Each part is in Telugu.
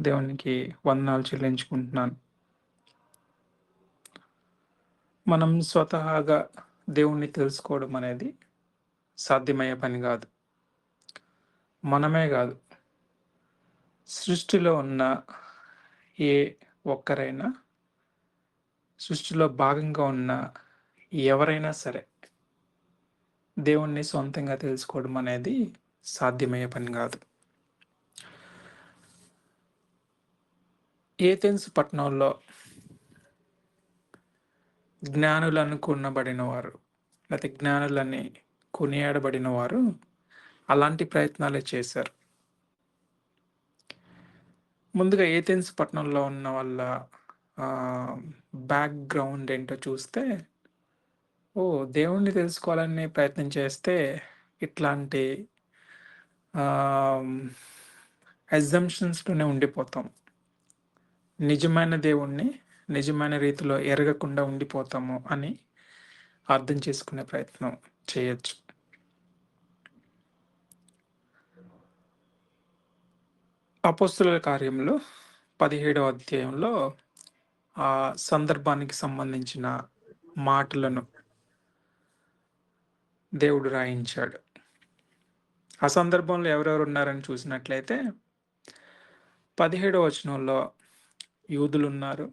దేవునికి వందనాలు చెల్లించుకుంటున్నాను. మనం స్వతహాగా దేవుణ్ణి తెలుసుకోవడం అనేది సాధ్యమయ్యే పని గాదు. మనమే గాదు, సృష్టిలో ఉన్న ఏ ఒక్కరైనా, సృష్టిలో భాగంగా ఉన్న ఎవరైనా సరే, దేవుణ్ణి సొంతంగా తెలుసుకోవడం అనేది సాధ్యమయ్యే పని గాదు. ఏథెన్స్ పట్టణంలో జ్ఞానులనుకొనబడిన వారు, లేతే జ్ఞానులని కొనియాడబడిన వారు అలాంటి ప్రయత్నాలే చేశారు. ముందుగా ఏథెన్స్ పట్టణంలో ఉన్న వాళ్ళ బ్యాక్‌గ్రౌండ్ ఏంటో చూస్తే, దేవుణ్ణి తెలుసుకోవాలని ప్రయత్నం చేస్తే ఇట్లాంటి ఆహ్, అజంప్షన్స్‌లోనే ఉండిపోతాం. నిజమైన దేవుణ్ణి నిజమైన రీతిలో ఎరగకుండా ఉండిపోతాము అని అర్థం చేసుకునే ప్రయత్నం చేయొచ్చు. అపోస్తలుల కార్యములు 17వ అధ్యాయంలో ఆ సందర్భానికి సంబంధించిన మాటలను దేవుడు రాయించాడు. ఆ సందర్భంలో ఎవరెవరు ఉన్నారని చూసినట్లయితే 17వ వచనంలో యూదులున్నారు,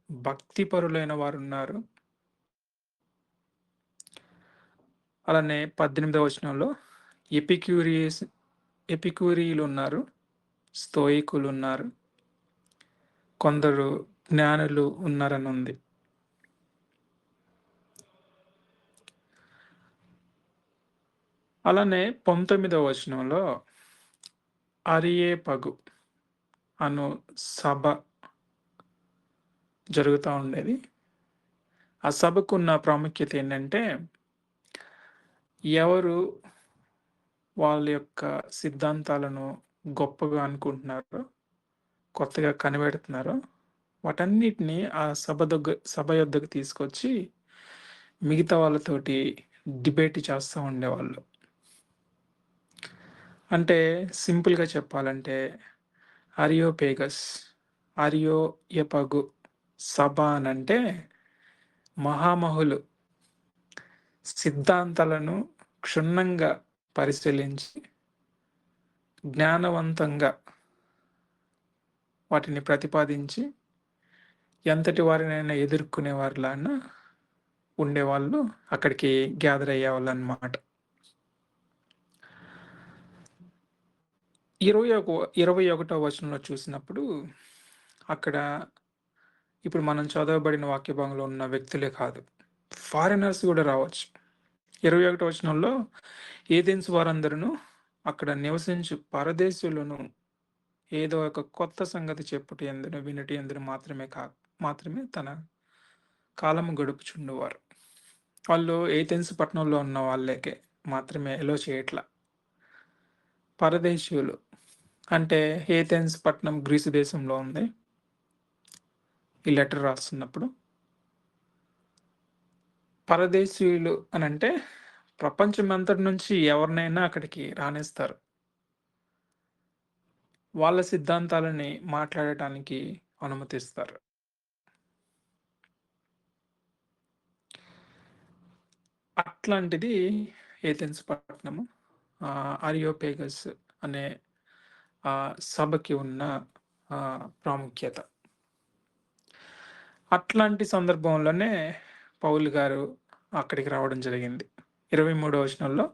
భక్తిపరులైన వారున్నారు. అలానే 18వ వచనంలో ఎపిక్యూరీలున్నారు, స్తోయికులున్నారు, కొందరు జ్ఞానులు ఉన్నారని ఉంది. అలానే 19వ వచనంలో అరియేపగు అను సభ జరుగుతా ఉండేది. ఆ సభకున్న ప్రాముఖ్యత ఏంటంటే, ఎవరు వాళ్ళ యొక్క సిద్ధాంతాలను గొప్పగా అనుకుంటున్నారో, కొత్తగా కనిపెడుతున్నారో, వాటన్నిటిని ఆ సభ యొద్దకు తీసుకొచ్చి మిగతా వాళ్ళతోటి డిబేట్ చేస్తూ ఉండేవాళ్ళు. అంటే సింపుల్‌గా చెప్పాలంటే అరియోపేగస్, అరియోయపగు సభ అనంటే మహామహులు సిద్ధాంతాలను క్షుణ్ణంగా పరిశీలించి, జ్ఞానవంతంగా వాటిని ప్రతిపాదించి, ఎంతటి వారినైనా ఎదుర్కొనేవారిలాగా ఉండేవాళ్ళు అక్కడికి గ్యాదర్ అయ్యేవాళ్ళనమాట. 21వ వచనంలో చూసినప్పుడు అక్కడ ఇప్పుడు మనం చదవబడిన వాక్య భాగంలో ఉన్న వ్యక్తులే కాదు, ఫారినర్స్ కూడా రావచ్చు. 21వ వచనంలో ఏథెన్స్ వారందరూ అక్కడ నివసించు పరదేశులను ఏదో ఒక కొత్త సంగతి చెప్పుట యందును వినుట యందును మాత్రమే తన కాలము గడుపుచుండువారు. వాళ్ళు ఏథెన్స్ పట్టణంలో ఉన్న వాళ్ళకే మాత్రమే ఎలో చేయట్లా. పరదేశీయులు అంటే ఏథెన్స్ పట్టణం గ్రీసు దేశంలో ఉంది. ఈ లెటర్ రాస్తున్నప్పుడు పరదేశీయులు అనంటే ప్రపంచమంతటి నుంచి ఎవరినైనా అక్కడికి రానిస్తారు. వాళ్ళ సిద్ధాంతాలని మాట్లాడటానికి అనుమతిస్తారు. అట్లాంటిది ఏథెన్స్ పట్టణము. అరియోపేగస్ అనే సభకి ఉన్న ప్రాముఖ్యత. అట్లాంటి సందర్భంలోనే పౌలు గారు అక్కడికి రావడం జరిగింది. 23వ వచనంలో,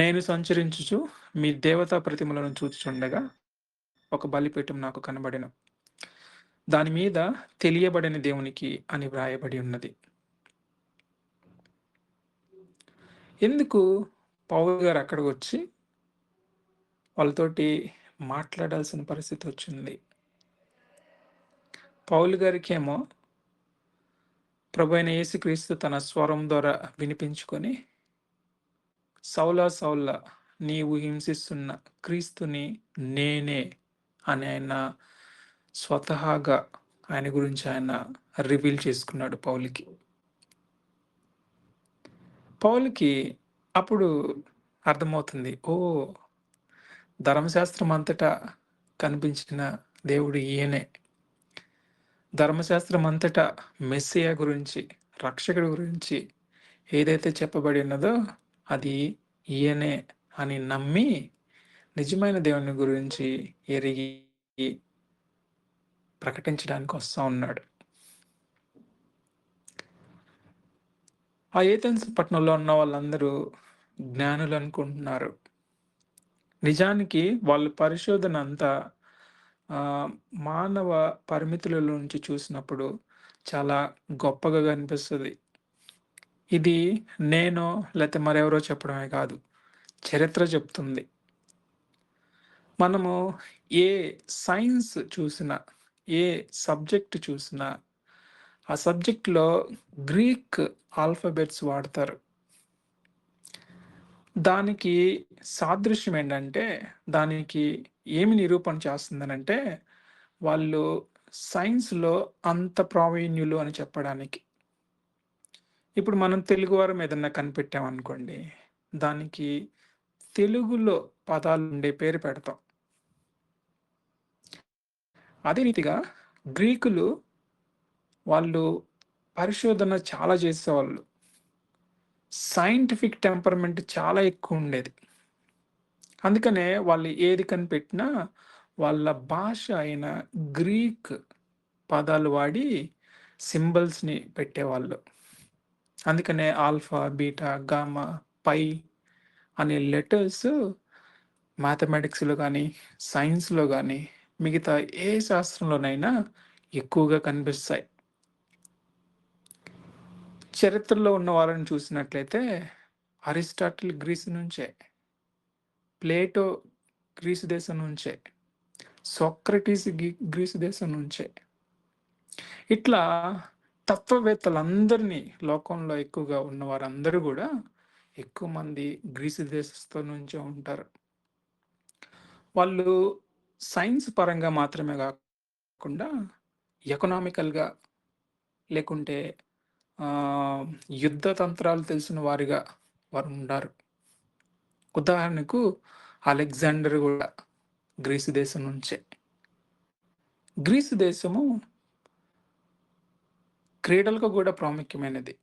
నేను సంచరించుచు మీ దేవతా ప్రతిమలను చూచుచుండగా ఒక బలిపీఠం నాకు కనబడెను. దాని మీద తెలియబడని దేవునికి అని వ్రాయబడి ఉన్నది. ఎందుకు పౌలు గారు అక్కడికి వచ్చి వాళ్ళతోటి మాట్లాడాల్సిన పరిస్థితి వచ్చింది? పౌలు గారికేమో ప్రభువైన యేసుక్రీస్తు తన స్వరం ద్వారా వినిపించుకొని, సౌలా సౌలా నీవు హింసిస్తున్న క్రీస్తుని నేనే అని ఆయన స్వతహాగా ఆయన గురించి ఆయన రివీల్ చేసుకున్నాడు పౌలుకి. పౌలుకి అప్పుడు అర్థమవుతుంది, ధర్మశాస్త్రం అంతటా కనిపించిన దేవుడు ఈయనే. ధర్మశాస్త్రం అంతటా మెస్సియా గురించి, రక్షకుడి గురించి ఏదైతే చెప్పబడి ఉన్నదో అది ఈయనే అని నమ్మి నిజమైన దేవుని గురించి ఎరిగి ప్రకటించడానికి వస్తా ఉన్నాడు. ఆ ఏథెన్స్ పట్టణంలో ఉన్న వాళ్ళందరూ జ్ఞానులు అనుకుంటున్నారు. నిజానికి వాళ్ళ పరిశోధన అంతా మానవ పరిమితుల నుంచి చూసినప్పుడు చాలా గొప్పగా కనిపిస్తది. ఇది నేనో లేతే మరెవరో చెప్పడమే కాదు. చరిత్ర చెప్తుంది. మనము ఏ సైన్స్ చూసినా, ఏ సబ్జెక్ట్ చూసినా, ఆ సబ్జెక్ట్‌లో గ్రీక్ ఆల్ఫాబెట్స్ వాడతారు. దానికి సాదృశ్యం ఏంటంటే, దానికి ఏమి నిరూపణ చేస్తుందనంటే, వాళ్ళు సైన్స్‌లో అంత ప్రావీణ్యులు అని చెప్పడానికి. ఇప్పుడు మనం తెలుగువారం ఏదన్నా కనిపెట్టామనుకోండి, దానికి తెలుగులో పదాలుండే పేరు పెడతాం. అదే రీతిగా గ్రీకులు వాళ్ళు పరిశోధన చాలా చేసేవాళ్ళు. సైంటిఫిక్ టెంపర్‌మెంట్ చాలా ఎక్కువుండేది. అందుకనే వాళ్ళు ఏది కనిపెట్టినా వాళ్ళ భాష అయిన గ్రీక్ పదాలు వాడి సింబల్స్‌ని పెట్టేవాళ్ళు. అందుకనే ఆల్ఫా, బీటా, గామా, పై అనే లెటర్స్ మ్యాథమెటిక్స్‌లో గాని, సైన్స్‌లో గాని, మిగతా ఏ శాస్త్రంలోనైనా ఎక్కువగా కనిపిస్తాయి. చరిత్రలో ఉన్న వాళ్ళని చూసినట్లయితే అరిస్టాటిల్ గ్రీస్ నుంచే, ప్లేటో గ్రీసు దేశం నుంచే, సోక్రటీస్ గ్రీసు దేశం నుంచే. ఇట్లా తత్వవేత్తలందరినీ లోకంలో ఎక్కువగా ఉన్న వారందరూ గూడా ఎక్కువ మంది గ్రీసు దేశస్థుల నుంచే ఉంటారు. వాళ్ళు సైన్స్ పరంగా మాత్రమే గాకుండా ఎకనామికల్‌గా లేకుంటే ఆహ్, యుద్ధ తంత్రాలు తెలిసిన వారుగా వారుండారు. ఉదాహరణకు అలెగ్జాండర్ గూడా గ్రీసు దేశం నుంచే. గ్రీసు దేశము క్రీడలకు గూడా ప్రాముఖ్యమైనది.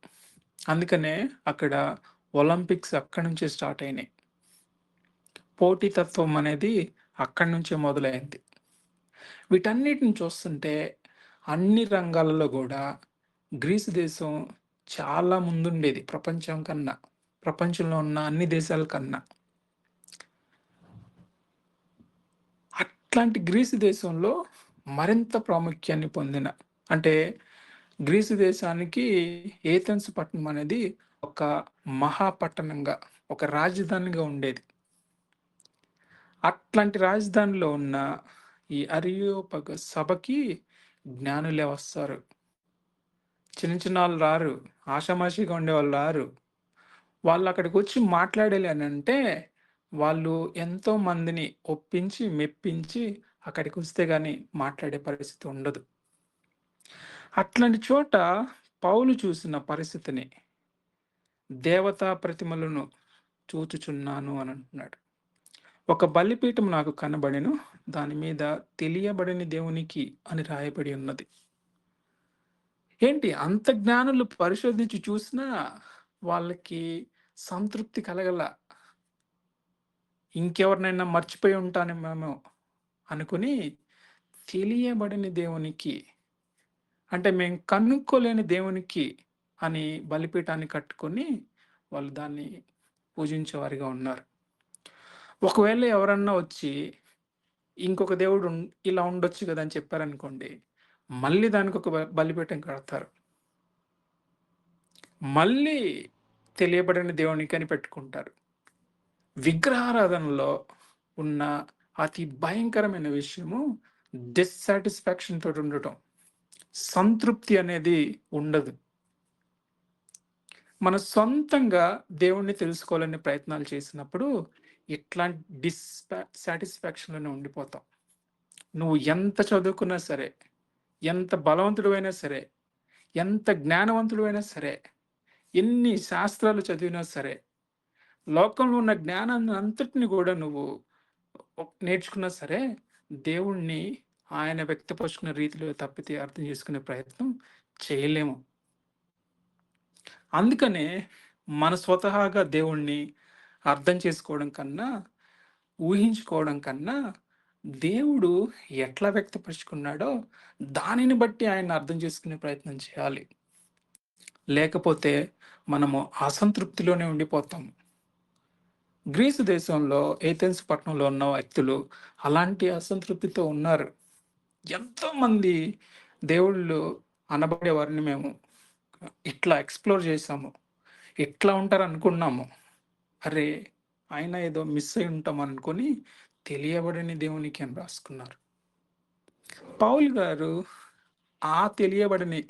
అందుకనే అక్కడ ఒలింపిక్స్ అక్కడి నుంచే స్టార్ట్ అయినాయి. పోటీతత్వం అనేది అక్కడి నుంచే మొదలైంది. వీటన్నిటిని చూస్తుంటే అన్ని రంగాలలో గూడా గ్రీసు దేశం చాలా ముందుండేది ప్రపంచం కన్నా. ప్రపంచంలో ఉన్న అన్ని దేశాల కన్నా. అట్లాంటి గ్రీసు దేశంలో మరింత ప్రాముఖ్యాన్ని పొందిన అంటే గ్రీసు దేశానికి ఏథెన్స్ పట్టణం అనేది ఒక మహాపట్టణంగా, ఒక రాజధానిగా ఉండేది. అట్లాంటి రాజధానిలో ఉన్న ఈ అరియోపగ సభకి జ్ఞానులే వస్తారు. చిన్న చిన్నోళ్ళు రారు. ఆషామాషీగా ఉండేవాళ్ళు రారు. వాళ్ళక్కడికొచ్చి మాట్లాడాలి అనంటే, వాళ్ళు ఎంతో మందిని ఒప్పించి, మెప్పించి అక్కడికొస్తే గాని మాట్లాడే పరిస్థితి ఉండదు. అట్లాంటి చోట పౌలు చూసిన పరిస్థితిని, దేవతా ప్రతిమలను చూచుచున్నాను అనంటున్నాడు. ఒక బలిపీఠం నాకు కనబడెను. దాని మీద తెలియబడని దేవునికి అని రాయబడి ఉన్నది. ఏంటి అంత జ్ఞానులు పరిశోధించి చూసినా వాళ్ళకి సంతృప్తి కలగల. ఇంకెవరినైనా మర్చిపోయి ఉంటానేమో అనుకుని తెలియబడని దేవునికి అంటే మేము కనుక్కోలేని దేవునికి అని బలిపీఠాన్ని కట్టుకొని వాళ్ళు దాన్ని పూజించేవారిగా ఉన్నారు. ఒకవేళ ఎవరన్నా వచ్చి ఇంకొక దేవుడు ఇలా ఉండొచ్చు కదా అని చెప్పారనుకోండి, మళ్ళీ దానికొక బలిపీఠం కడతారు. మళ్ళీ తెలియబడని దేవునికని పెట్టుకుంటారు. విగ్రహారాధనలో ఉన్న అతి భయంకరమైన విషయము డిస్సాటిస్ఫాక్షన్ తోటి ఉండటం. సంతృప్తి అనేది ఉండదు. మన సొంతంగా దేవుణ్ణి తెలుసుకోవాలనే ప్రయత్నాలు చేసినప్పుడు ఇట్లాంటి సాటిస్ఫాక్షన్‌లోనే ఉండిపోతాం. నువ్వు ఎంత చదువుకున్నా సరే, ఎంత బలవంతుడివైనా సరే, ఎంత జ్ఞానవంతుడివైనా సరే, ఎన్ని శాస్త్రాలు చదివినా సరే, లోకంలో ఉన్న జ్ఞానాన్ని అంతటిని గూడా నువ్వు నేర్చుకున్నా సరే, దేవుణ్ణి ఆయన వ్యక్తపరుచుకున్న రీతిలో తప్పితే అర్థం చేసుకునే ప్రయత్నం చేయలేము. అందుకనే మన స్వతహాగా దేవుణ్ణి అర్థం చేసుకోవడం కన్నా, ఊహించుకోవడం కన్నా, దేవుడు ఎట్లా వ్యక్తపరుచుకున్నాడో దానిని బట్టి ఆయన్ని అర్థం చేసుకునే ప్రయత్నం చేయాలి. లేకపోతే మనము అసంతృప్తిలోనే ఉండిపోతాం. గ్రీసు దేశంలో ఏథెన్స్ పట్టణంలో ఉన్న వ్యక్తులు అలాంటి అసంతృప్తితో ఉన్నారు. ఎంతోమంది దేవుళ్ళు అనబడే వారిని మేము ఇట్లా ఎక్స్‌ప్లోర్ చేశాము. ఎట్లా ఉంటారనుకున్నాము. అరే! ఆయన ఏదో మిస్ అయ్యి ఉంటాం అనుకోని తెలియబడని దేవునికి అని రాసుకున్నారు. పౌలు గారు ఆ తెలియబడని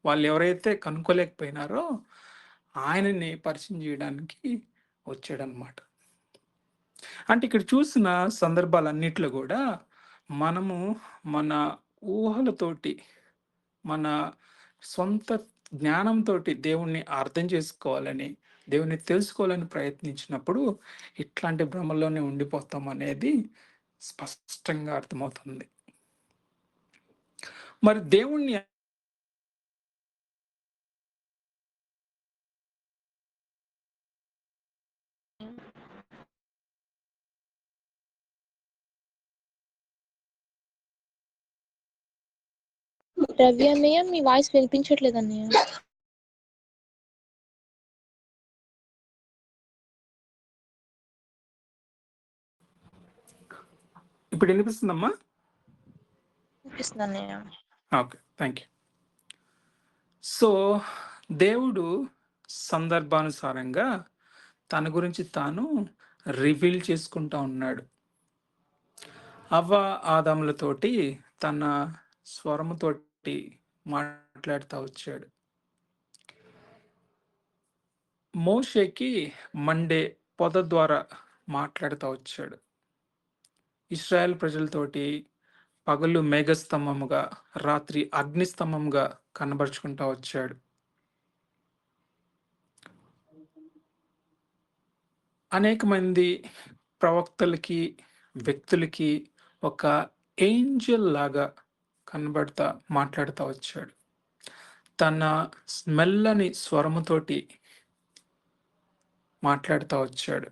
వాళ్ళెవరైతే కనుక్కోలేకపోయినారో ఆయనని పరిచయం చేయడానికి వచ్చాడనమాట. అంటే ఇక్కడ చూసిన సందర్భాలన్నిట్లో గూడా మనము మన ఊహలతోటి, మన సొంత జ్ఞానంతోటి దేవుణ్ణి అర్థం చేసుకోవాలని, దేవుణ్ణి తెలుసుకోవాలని ప్రయత్నించినప్పుడు ఇట్లాంటి భ్రమల్లోనే ఉండిపోతామనేది స్పష్టంగా అర్థమవుతుంది. మరి దేవుణ్ణి రవి అన్నయ్య, మీ వాయిస్ వినిపించట్లేదు అన్నయ్య. ఇప్పుడు వినిపిస్తుందమ్మా? వినిపిస్తుంది అన్నయ్య. ఓకే. Thank you. సో, దేవుడు సందర్భానుసారంగా తన గురించి తాను రివీల్ చేసుకుంటా ఉన్నాడు. అవ్వ, ఆదాములతోటి తన స్వరముతోటి మాట్లాడుతా వచ్చాడు. మోషేకి మండే పొద ద్వారా మాట్లాడుతా వచ్చాడు. ఇశ్రాయేల్ ప్రజలతోటి పగలు మేఘస్తంభముగా, రాత్రి అగ్నిస్తంభంగా కనబరుచుకుంటా వచ్చాడు. అనేక మంది ప్రవక్తలకి, వ్యక్తులకి ఒక ఏంజెల్ లాగా కనబడతా మాట్లాడుతా వచ్చాడు. తన మెల్లని స్వరముతోటి మాట్లాడుతా వచ్చాడు.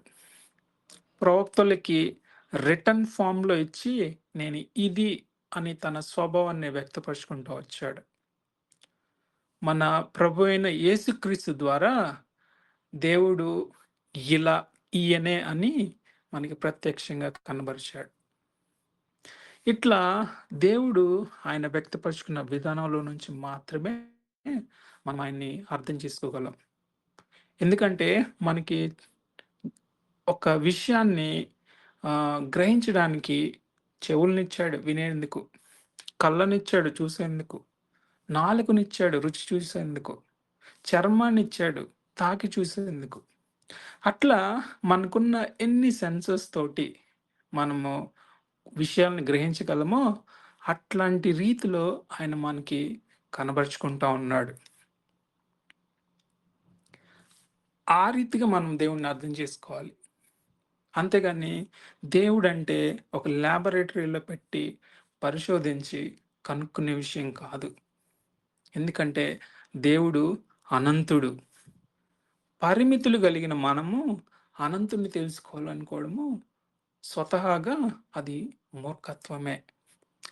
ప్రవక్తలకి రిటర్న్ ఫామ్‌లో ఇచ్చి నేను ఇది అని తన స్వభావాన్ని వ్యక్తపరుచుకుంటూ వచ్చాడు. మన ప్రభు అయిన యేసుక్రీస్తు ద్వారా దేవుడు ఇలా ఈయనే అని మనకి ప్రత్యక్షంగా కనబరిచాడు. ఇట్లా దేవుడు ఆయన వ్యక్తపరుచుకున్న విధానంలో నుంచి మాత్రమే మనం ఆయన్ని అర్థం చేసుకోగలం. ఎందుకంటే మనకి ఒక విషయాన్ని గ్రహించడానికి చెవులనిచ్చాడు వినేందుకు, కళ్ళనిచ్చాడు చూసేందుకు, నాలుకనిచ్చాడు రుచి చూసేందుకు, చర్మాన్నిచ్చాడు తాకి చూసేందుకు. అట్లా మనకున్న ఎన్ని సెన్సెస్ తోటి మనము విషయాలను గ్రహించగలమో అట్లాంటి రీతిలో ఆయన మనకి కనబరుచుకుంటా ఉన్నాడు. ఆ రీతిగా మనం దేవుణ్ణి అర్థం చేసుకోవాలి. అంతేగాని దేవుడంటే ఒక ల్యాబొరేటరీలో పెట్టి పరిశోధించి కనుక్కునే విషయం కాదు. ఎందుకంటే దేవుడు అనంతుడు. పరిమితులు కలిగిన మనము అనంతుడిని తెలుసుకోవాలనుకోవడము స్వతహాగా అది మూర్ఖత్వమే.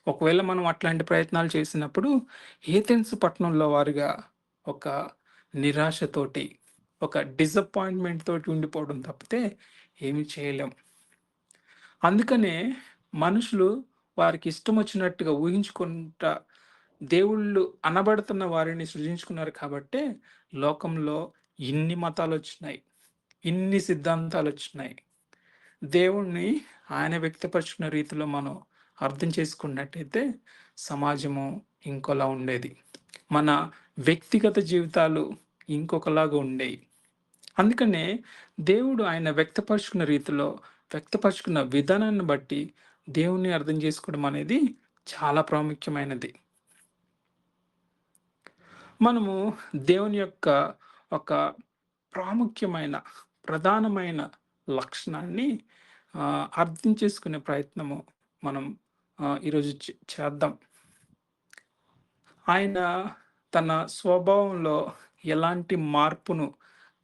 ఒకవేళ మనం అట్లాంటి ప్రయత్నాలు చేసినప్పుడు ఏథెన్స్ పట్టణంలో వారిగా ఒక నిరాశతోటి, ఒక డిసప్పాయింట్‌మెంట్ తోటి ఉండిపోవడం తప్పితే ఏమి చేయలేం. అందుకనే మనుషులు వారికి ఇష్టం వచ్చినట్టుగా ఊహించుకుంటా దేవుళ్ళు అనబడుతున్న వారిని సృజించుకున్నారు కాబట్టే లోకంలో ఇన్ని మతాలొచ్చినాయి. ఇన్ని సిద్ధాంతాలొచ్చినాయి. దేవుణ్ణి ఆయన వ్యక్తపరుచుకున్న రీతిలో మనం అర్థం చేసుకున్నట్టయితే సమాజము ఇంకోలా ఉండేది. మన వ్యక్తిగత జీవితాలు ఇంకొకలాగా ఉండేవి. అందుకనే దేవుడు ఆయన వ్యక్తపరుచుకున్న రీతిలో, వ్యక్తపరుచుకున్న విధానాన్ని బట్టి దేవుణ్ణి అర్థం చేసుకోవడం అనేది చాలా ప్రాముఖ్యమైనది. మనము దేవుని యొక్క ఒక ప్రాముఖ్యమైన, ప్రధానమైన లక్షణాన్ని అర్థం చేసుకునే ప్రయత్నము మనం ఈరోజు చేద్దాం. ఆయన తన స్వభావంలో ఎలాంటి మార్పును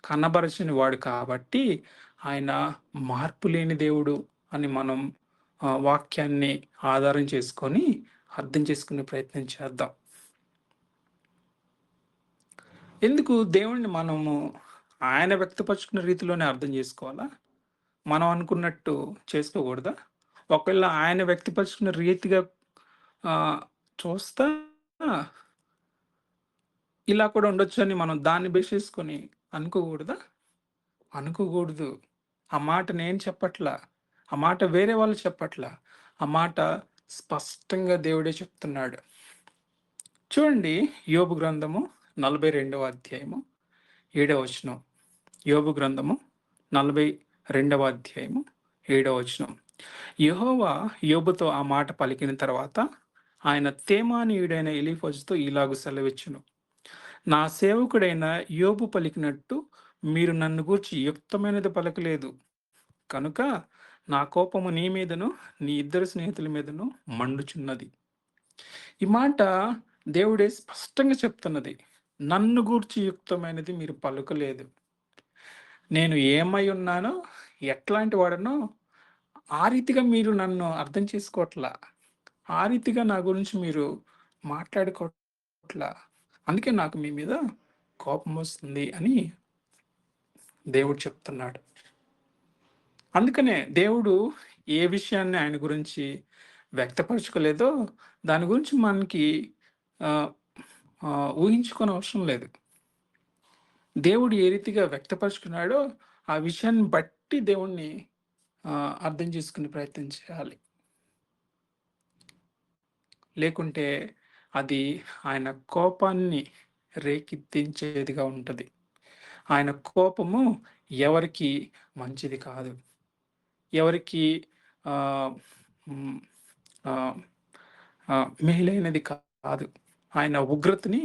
కనబరచని వాడు కాబట్టి, ఆయన మార్పు లేని దేవుడు అని మనం వాక్యాన్ని ఆధారం చేసుకొని అర్థం చేసుకునే ప్రయత్నం చేద్దాం. ఎందుకు దేవుడిని మనము ఆయన వ్యక్తపరుచుకున్న రీతిలోనే అర్థం చేసుకోవాలా? మనం అనుకున్నట్టు చేసుకోకూడదా? ఒకవేళ ఆయన వ్యక్తపరుచుకున్న రీతిగా ఆహ్, చూస్తా ఇలా కూడా ఉండొచ్చని మనం దాన్ని బేస్ చేసుకొని అనుకోకూడదా? అనుకోకూడదు. ఆ మాట నేను చెప్పట్లా. ఆ మాట వేరే వాళ్ళు చెప్పట్లా. ఆ మాట స్పష్టంగా దేవుడే చెప్తున్నాడు. చూడండి, యోబు గ్రంథము 42వ అధ్యాయము 7వ వచనం. యోబు గ్రంథము 42వ అధ్యాయము 7వ వచనం. యెహోవా యోబుతో ఆ మాట పలికిన తర్వాత ఆయన తేమానీయుడైన ఎలీఫజుతో ఇలాగు సెలవిచ్చెను. నా సేవకుడైన యోబు పలికినట్టు మీరు నన్ను గూర్చి యుక్తమైనది పలకలేదు. కనుక నా కోపము నీ మీదను, నీ ఇద్దరు స్నేహితుల మీదను మండుచున్నది. ఈ మాట దేవుడే స్పష్టంగా చెప్తున్నది. నన్ను గూర్చి యుక్తమైనది మీరు పలుకలేదు. నేను ఏమై ఉన్నానో, ఎట్లాంటి వాడనో ఆ రీతిగా మీరు నన్ను అర్థం చేసుకోవట్లా. ఆ రీతిగా నా గురించి మీరు మాట్లాడుకోవట్లా. అందుకే నాకు మీ మీద కోపమొస్తుంది అని దేవుడు చెప్తున్నాడు. అందుకనే దేవుడు ఏ విషయాన్ని ఆయన గురించి వ్యక్తపరచుకోలేదో దాని గురించి మనకి ఆహ్, ఊహించుకోనవసరం లేదు. దేవుడు ఏ రీతిగా వ్యక్తపరుచుకున్నాడో ఆ విషయాన్ని బట్టి దేవుడిని అర్థం చేసుకునే ప్రయత్నం చేయాలి. లేకుంటే అది ఆయన కోపాన్ని రేకెత్తించేదిగా ఉంటది. ఆయన కోపము ఎవరికీ మంచిది కాదు. ఎవరికీ ఆహ్, హ్మ్. ఆహ్, మేలైనది కాదు. ఆయన ఉగ్రతని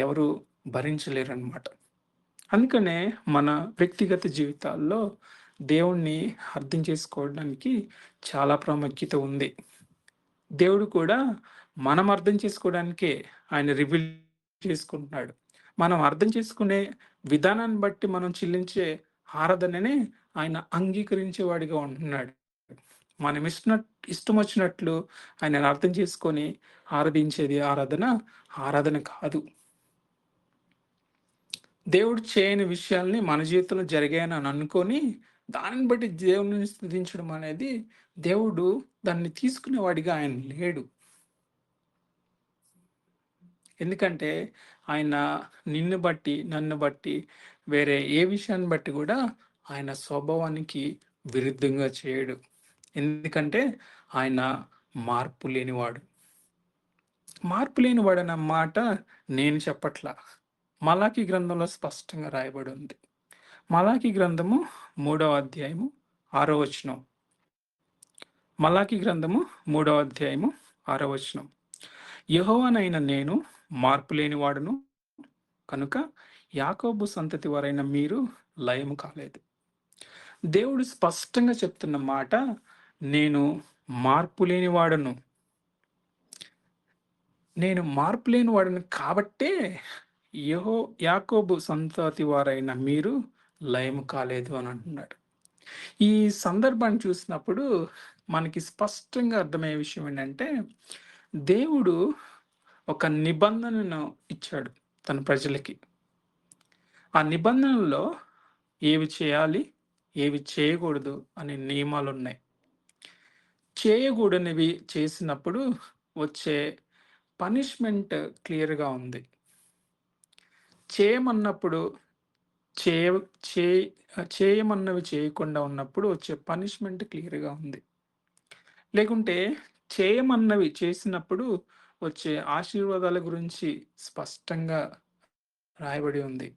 ఎవరు భరించలేరనమాట. అందుకనే మన వ్యక్తిగత జీవితాల్లో దేవుణ్ణి అర్థం చేసుకోవడానికి చాలా ప్రాముఖ్యత ఉంది. దేవుడు కూడా మనం అర్థం చేసుకోవడానికే ఆయన రివీల్ చేసుకుంటున్నాడు. మనం అర్థం చేసుకునే విధానాన్ని బట్టి మనం చెల్లించే ఆరాధననే ఆయన అంగీకరించేవాడిగా ఉంటున్నాడు. మనం ఇష్టం వచ్చినట్లు ఆయనను అర్థం చేసుకొని ఆరాధించేది ఆరాధన, ఆరాధన కాదు. దేవుడు చేయని విషయాల్ని మన జీవితంలో జరిగాయని అని అనుకోని, దానిని బట్టి దేవుడిని స్తుతించడం అనేది దేవుడు దాన్ని తీసుకునేవాడిగా ఆయన లేడు. ఎందుకంటే ఆయన నిన్ను బట్టి, నన్ను బట్టి, వేరే ఏ విషయాన్ని బట్టి గూడా ఆయన స్వభావానికి విరుద్ధంగా చేయడు. ఎందుకంటే ఆయన మార్పు లేనివాడు. మార్పు లేనివాడన్న మాట నేను చెప్పట్లా. మలాకీ గ్రంథంలో స్పష్టంగా రాయబడి ఉంది. మలాకీ గ్రంథము 3వ అధ్యాయము 6వ వచనం. మలాకీ గ్రంథము 3వ అధ్యాయము 6వ వచనం. యెహోవానైన నేను మార్పు లేనివాడును కనుక యాకోబు సంతతి వారైన మీరు లయము కాలేదు. దేవుడు స్పష్టంగా చెప్తున్న మాట, నేను మార్పు లేనివాడను. నేను మార్పు లేనివాడను కాబట్టే యాకోబు సంతతి వారైన మీరు లయము కాలేదు అని అంటున్నాడు. ఈ సందర్భాన్ని చూసినప్పుడు మనకి స్పష్టంగా అర్థమయ్యే విషయం ఏంటంటే, దేవుడు ఒక నిబంధనను ఇచ్చాడు తన ప్రజలకి. ఆ నిబంధనలో ఏవి చేయాలి, ఏవి చేయకూడదు అనే నియమాలున్నాయి. చేయకూడనివి చేసినప్పుడు వచ్చే పనిష్మెంట్ క్లియర్‌గా ఉంది. చేయమన్నప్పుడు చేయ చే చేయమన్నవి చేయకుండా ఉన్నప్పుడు వచ్చే పనిష్మెంట్ క్లియర్‌గా ఉంది. లేకుంటే చేయమన్నవి చేసినప్పుడు వచ్చే ఆశీర్వాదాల గురించి స్పష్టంగా రాయబడి ఉంది.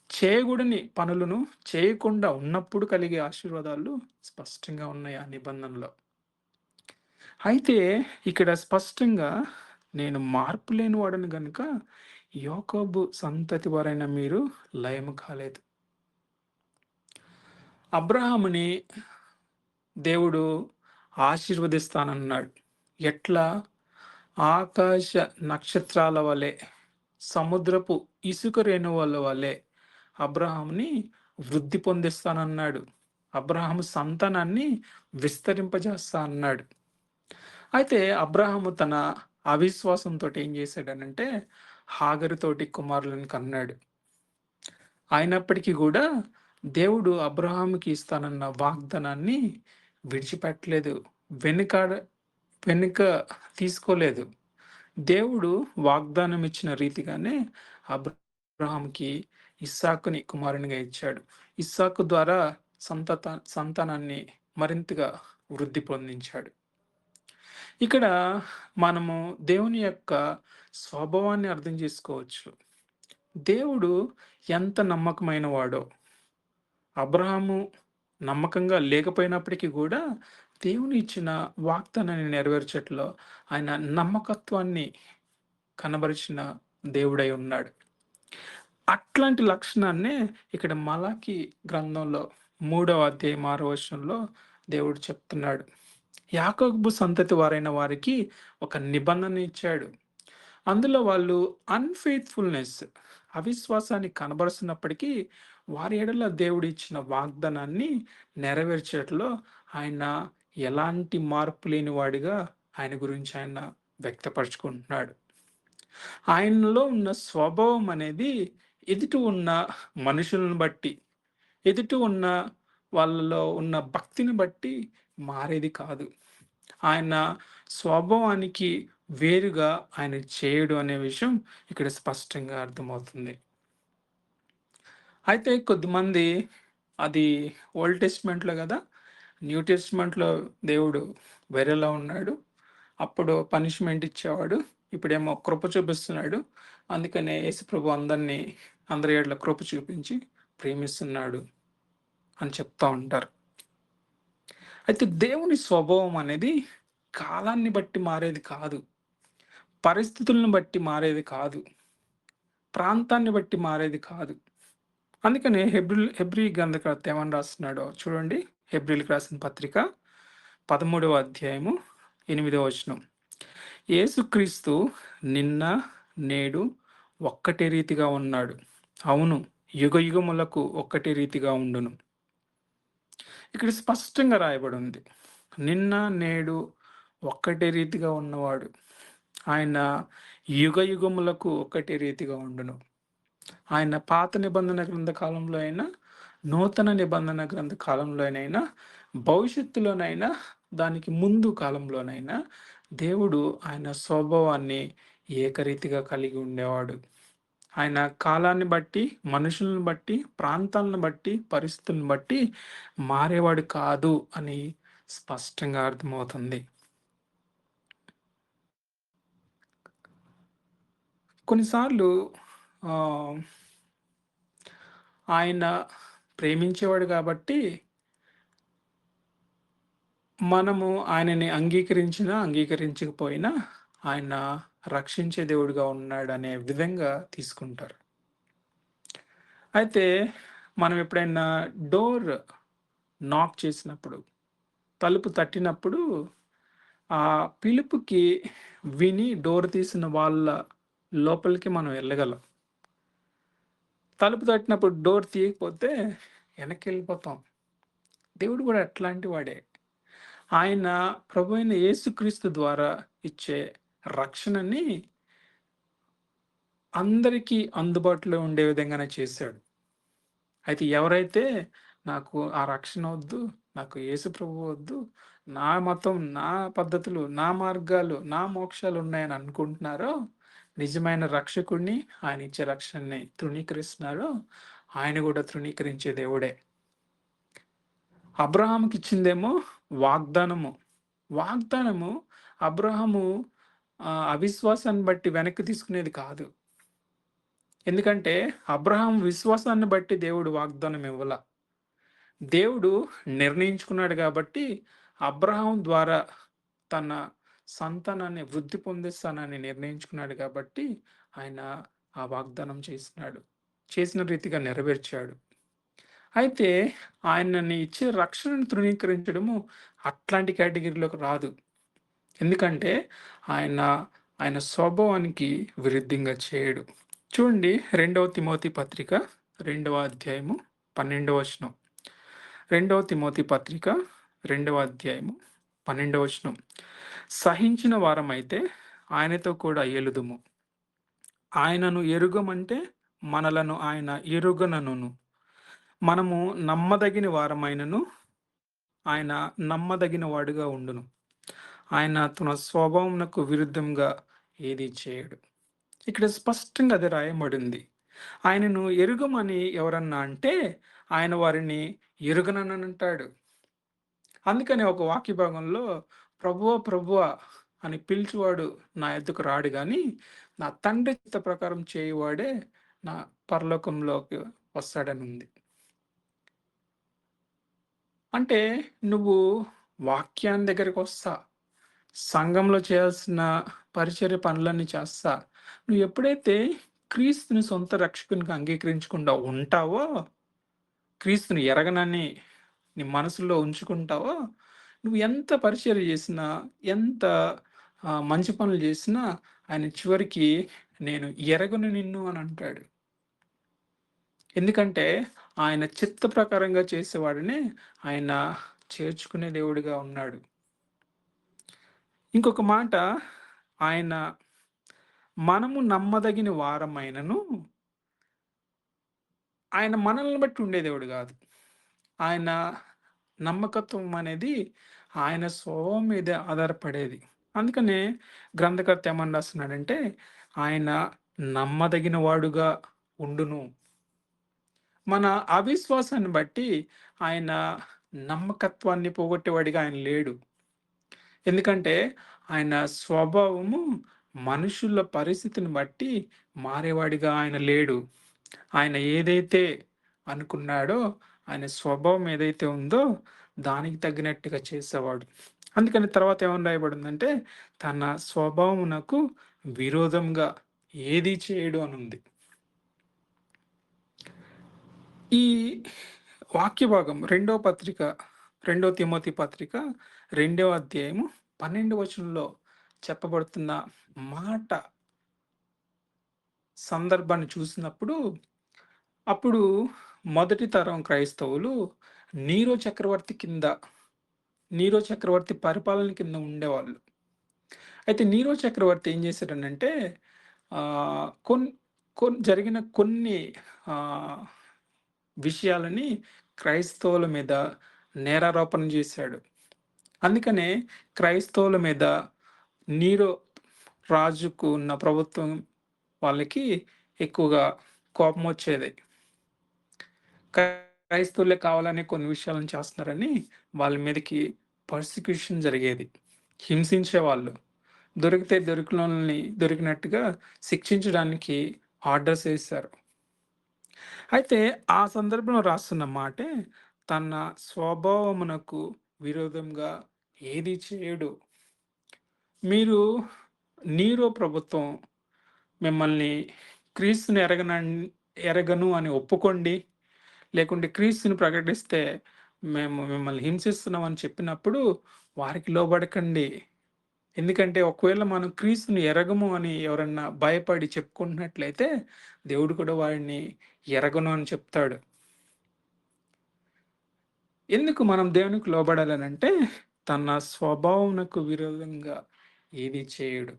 చేయకూడని పనులను చేయకుండా ఉన్నప్పుడు కలిగే ఆశీర్వాదాలు స్పష్టంగా ఉన్నాయి ఆ నిబంధనలో. అయితే ఇక్కడ స్పష్టంగా నేను మార్పు లేనివాడను గనుక యాకోబు సంతతి వారైన మీరు లయము కాలేదు. అబ్రాహాముని దేవుడు ఆశీర్వదిస్తానన్నాడు. ఎట్లా ఆకాశ నక్షత్రాల వలె, సముద్రపు ఇసుక రేణువుల వలె అబ్రాహాముని వృద్ధి పొందిస్తానన్నాడు. అబ్రాహాము సంతానాన్ని విస్తరింపజేస్తా అన్నాడు. అయితే అబ్రాహాము తన అవిశ్వాసంతో ఏం చేశాడనంటే హాగరుతోటి కుమారులను కన్నాడు. అయినప్పటికీ కూడా దేవుడు అబ్రహాముకి ఇస్తానన్న వాగ్దానాన్ని విడిచిపెట్టలేదు. వెనుకాడ వెనుక తీసుకోలేదు. దేవుడు వాగ్దానం ఇచ్చిన రీతిగానే అబ్రహాముకి ఇస్సాకుని కుమారునిగా ఇచ్చాడు. ఇస్సాకు ద్వారా సంతానాన్ని మరింతగా వృద్ధి పొందించాడు. ఇక్కడ మనము దేవుని యొక్క స్వభావాన్ని అర్థం చేసుకోవచ్చు. దేవుడు ఎంత నమ్మకమైన వాడో. అబ్రహాము నమ్మకంగా లేకపోయినప్పటికీ కూడా దేవుని ఇచ్చిన వాగ్దానాన్ని నెరవేర్చట్లో ఆయన నమ్మకత్వాన్ని కనబరిచిన దేవుడై ఉన్నాడు. అట్లాంటి లక్షణాన్నే ఇక్కడ మలాకి గ్రంథంలో 3వ అధ్యాయం 6వ వచనంలో దేవుడు చెప్తున్నాడు. యాకోబు సంతతి వారైన వారికి ఒక నిబంధన ఇచ్చాడు. అందులో వాళ్ళు అన్‌ఫెయిత్‌ఫుల్‌నెస్ అవిశ్వాసాన్ని కనబరుస్తున్నప్పటికీ వారి ఎడల దేవుడు ఇచ్చిన వాగ్దానాన్ని నెరవేర్చట్లో ఆయన ఎలాంటి మార్పు లేని వాడిగా ఆయన గురించి ఆయన వ్యక్తపరుచుకుంటున్నాడు. ఆయనలో ఉన్న స్వభావం అనేది ఎదుటి ఉన్న మనుషులను బట్టి, ఎదుటి ఉన్న వాళ్ళలో ఉన్న భక్తిని బట్టి మారేది కాదు. ఆయన స్వభావానికి వేరుగా ఆయన చేయడు అనే విషయం ఇక్కడ స్పష్టంగా అర్థమవుతుంది. అయితే కొద్దిమంది అది ఓల్డ్ టెస్ట్‌మెంట్‌లో కదా! న్యూ టెస్ట్‌మెంట్‌లో దేవుడు వేరేలా ఉన్నాడు. అప్పుడు పనిష్మెంట్ ఇచ్చేవాడు. ఇప్పుడేమో కృప చూపిస్తున్నాడు. అందుకనే యేసుప్రభు అందరి ఎడల కృప చూపించి ప్రేమిస్తున్నాడు అని చెప్తా ఉంటారు. అయితే దేవుని స్వభావం అనేది కాలాన్ని బట్టి మారేది కాదు. పరిస్థితులను బట్టి మారేది కాదు. ప్రాంతాన్ని బట్టి మారేది కాదు. అందుకనే హెబ్రీ గ్రంథకర్త ఏమని రాస్తున్నాడో చూడండి. హెబ్రీయులకు రాసిన పత్రిక 13వ అధ్యాయము 8వ వచనం. యేసుక్రీస్తు నిన్న నేడు ఒక్కటే రీతిగా ఉన్నాడు. అవును, యుగయుగములకు ఒక్కటే రీతిగా ఉండును. ఇక్కడ స్పష్టంగా రాయబడి ఉంది. నిన్న నేడు ఒక్కటే రీతిగా ఉన్నవాడు. ఆయన యుగయుగములకు ఒక్కటే రీతిగా ఉండును. ఆయన పాత నిబంధన గ్రంథ కాలంలో అయినా, నూతన నిబంధన గ్రంథ కాలంలోనైనా, భవిష్యత్తులోనైనా, దానికి ముందు కాలంలోనైనా దేవుడు ఆయన స్వభావాన్ని ఏకరీతిగా కలిగి ఉండేవాడు. ఆయన కాలాన్ని బట్టి, మనుషులను బట్టి, ప్రాంతాలను బట్టి, పరిస్థితులను బట్టి మారేవాడు కాదు అని స్పష్టంగా అర్థమవుతుంది. కొన్నిసార్లు ఆయన ప్రేమించేవాడు కాబట్టి మనము ఆయనని అంగీకరించినా, అంగీకరించకపోయినా ఆయన రక్షించే దేవుడిగా ఉన్నాడనే విధంగా తీసుకుంటారు. అయితే మనం ఎప్పుడైనా డోర్ నాక్ చేసినప్పుడు, తలుపు తట్టినప్పుడు ఆ పిలుపుకి విని డోర్ తీసిన వాళ్ళ లోపలికి మనం వెళ్ళగలం. తలుపు తట్టినప్పుడు డోర్ తీయకపోతే వెనక్కి వెళ్ళిపోతాం. దేవుడు కూడా అట్లాంటి వాడే. ఆయన ప్రభు అయిన యేసుక్రీస్తు ద్వారా ఇచ్చే రక్షణని అందరికీ అందుబాటులో ఉండే విధంగానే చేశాడు. అయితే ఎవరైతే నాకు ఆ రక్షణ వద్దు, నాకు యేసు ప్రభు వద్దు, నా మతం, నా పద్ధతులు, నా మార్గాలు, నా మోక్షాలు ఉన్నాయని అనుకుంటున్నారో, నిజమైన రక్షకుడిని, ఆయన ఇచ్చే రక్షణని తృణీకరిస్తున్నారో, ఆయన కూడా తృణీకరించే దేవుడే. అబ్రహాముకి ఇచ్చిందేమో వాగ్దానము. వాగ్దానము అబ్రహాము అవిశ్వాసాన్ని బట్టి వెనక్కి తీసుకునేది కాదు. ఎందుకంటే అబ్రహాం విశ్వాసాన్ని బట్టి దేవుడు వాగ్దానం ఇవ్వల. దేవుడు నిర్ణయించుకున్నాడు కాబట్టి అబ్రహాం ద్వారా తన సంతానాన్ని వృద్ధి పొందిస్తానని నిర్ణయించుకున్నాడు కాబట్టి ఆయన ఆ వాగ్దానం చేసిన రీతిగా నెరవేర్చాడు. అయితే ఆయనని ఇచ్చే రక్షణను తృణీకరించడము అట్లాంటి కేటగిరీలోకి రాదు. ఎందుకంటే ఆయన ఆయన స్వభావానికి విరుద్ధంగా చేయడు. చూడండి 2 తిమోతి పత్రిక 2వ అధ్యాయము 12వ వచనం. 2 తిమోతి పత్రిక 2వ అధ్యాయము 12వ వచనం. సహించిన వారమైతే ఆయనతో కూడా ఎలుదుము. ఆయనను ఎరుగమంటే మనలను ఆయన ఎరుగననును. మనము నమ్మదగిన వారమైనను ఆయన నమ్మదగిన వాడుగా ఉండును. ఆయన తన స్వభావమునకు విరుద్ధంగా ఏది చేయడు. ఇక్కడ స్పష్టంగా అది రాయబడింది. ఆయనను ఎరుగమని ఎవరన్నా అంటే ఆయన వారిని ఎరుగననంటాడు. అందుకని ఒక వాక్య భాగంలో ప్రభువా ప్రభువా అని పిలిచేవాడు నా యొద్దకు రాడు గాని నా తండ్రి చిత్త ప్రకారం చేయువాడే నా పరలోకంలోకి వస్తాడని ఉంది. అంటే నువ్వు వాక్యాన్ని దగ్గరికి వస్తా, సంఘంలో చేయాల్సిన పరిచర్య పనులన్నీ చేస్తా. నువ్వు ఎప్పుడైతే క్రీస్తుని సొంత రక్షకునిగా అంగీకరించకుండా ఉంటావో, క్రీస్తుని ఎరగనని నీ మనసులో ఉంచుకుంటావో, నువ్వు ఎంత పరిచర్య చేసినా, ఎంత మంచి పనులు చేసినా ఆయన చివరికి నేను ఎరగను నిన్ను అని అంటాడు. ఎందుకంటే ఆయన చిత్త ప్రకారంగా చేసేవాడినే ఆయన చేర్చుకునే దేవుడిగా ఉన్నాడు. ఇంకొక మాట, ఆయన మనము నమ్మదగిన వారమైనను ఆయన మనల్ని బట్టి ఉండే దేవుడు కాదు. ఆయన నమ్మకత్వం అనేది ఆయన స్వభావం మీద ఆధారపడేది. అందుకనే గ్రంథకర్త ఏమని రాస్తున్నాడంటే ఆయన నమ్మదగిన వాడుగా ఉండును. మన అవిశ్వాసాన్ని బట్టి ఆయన నమ్మకత్వాన్ని పోగొట్టేవాడిగా ఆయన లేడు. ఎందుకంటే ఆయన స్వభావము మనుషుల పరిస్థితిని బట్టి మారేవాడిగా ఆయన లేడు. ఆయన ఏదైతే అనుకున్నాడో, ఆయన స్వభావం ఏదైతే ఉందో దానికి తగినట్టుగా చేసేవాడు. అందుకని తర్వాత ఏమని రాయబడిందంటే తన స్వభావమునకు విరోధంగా ఏది చేయడు అని ఉంది. ఈ వాక్య భాగం 2 తిమోతి పత్రిక 2వ అధ్యాయము 12వ వచనంలో చెప్పబడుతున్న మాట సందర్భాన్ని చూసినప్పుడు, అప్పుడు మొదటి తరం క్రైస్తవులు నీరో చక్రవర్తి పరిపాలన కింద ఉండేవాళ్ళు. అయితే నీరో చక్రవర్తి ఏం చేశాడనంటే జరిగిన కొన్ని విషయాలని క్రైస్తవుల మీద నేరారోపణ చేశాడు. అందుకనే క్రైస్తవుల మీద నీరో రాజుకు ఉన్న ప్రభుత్వం వాళ్ళకి ఎక్కువగా కోపం వచ్చేది. క్రైస్తవులే కావాలని కొన్ని విషయాలను చేస్తున్నారని వాళ్ళ మీదకి పర్సిక్యూషన్ జరిగేది. హింసించేవాళ్ళు. దొరికితే దొరికినట్టుగా శిక్షించడానికి ఆర్డర్స్ వేశారు. అయితే ఆ సందర్భంలో రాస్తున్న మాటే తన స్వభావమునకు విరోధంగా ఏది చేయడు. మీరు నీరో ప్రభుత్వం మిమ్మల్ని క్రీస్తుని ఎరగను అని ఒప్పుకోండి, లేకుంటే క్రీస్తుని ప్రకటిస్తే మేము మిమ్మల్ని హింసిస్తున్నామని చెప్పినప్పుడు వారికి లోబడకండి. ఎందుకంటే ఒకవేళ మనం క్రీస్తుని ఎరగము అని ఎవరన్నా భయపడి చెప్పుకుంటున్నట్లయితే దేవుడు కూడా వారిని ఎరగను అని చెప్తాడు. ఎందుకు మనం దేవునికి లోబడాలనంటే తన స్వభావమునకు విరోధంగా ఏది చేయడు.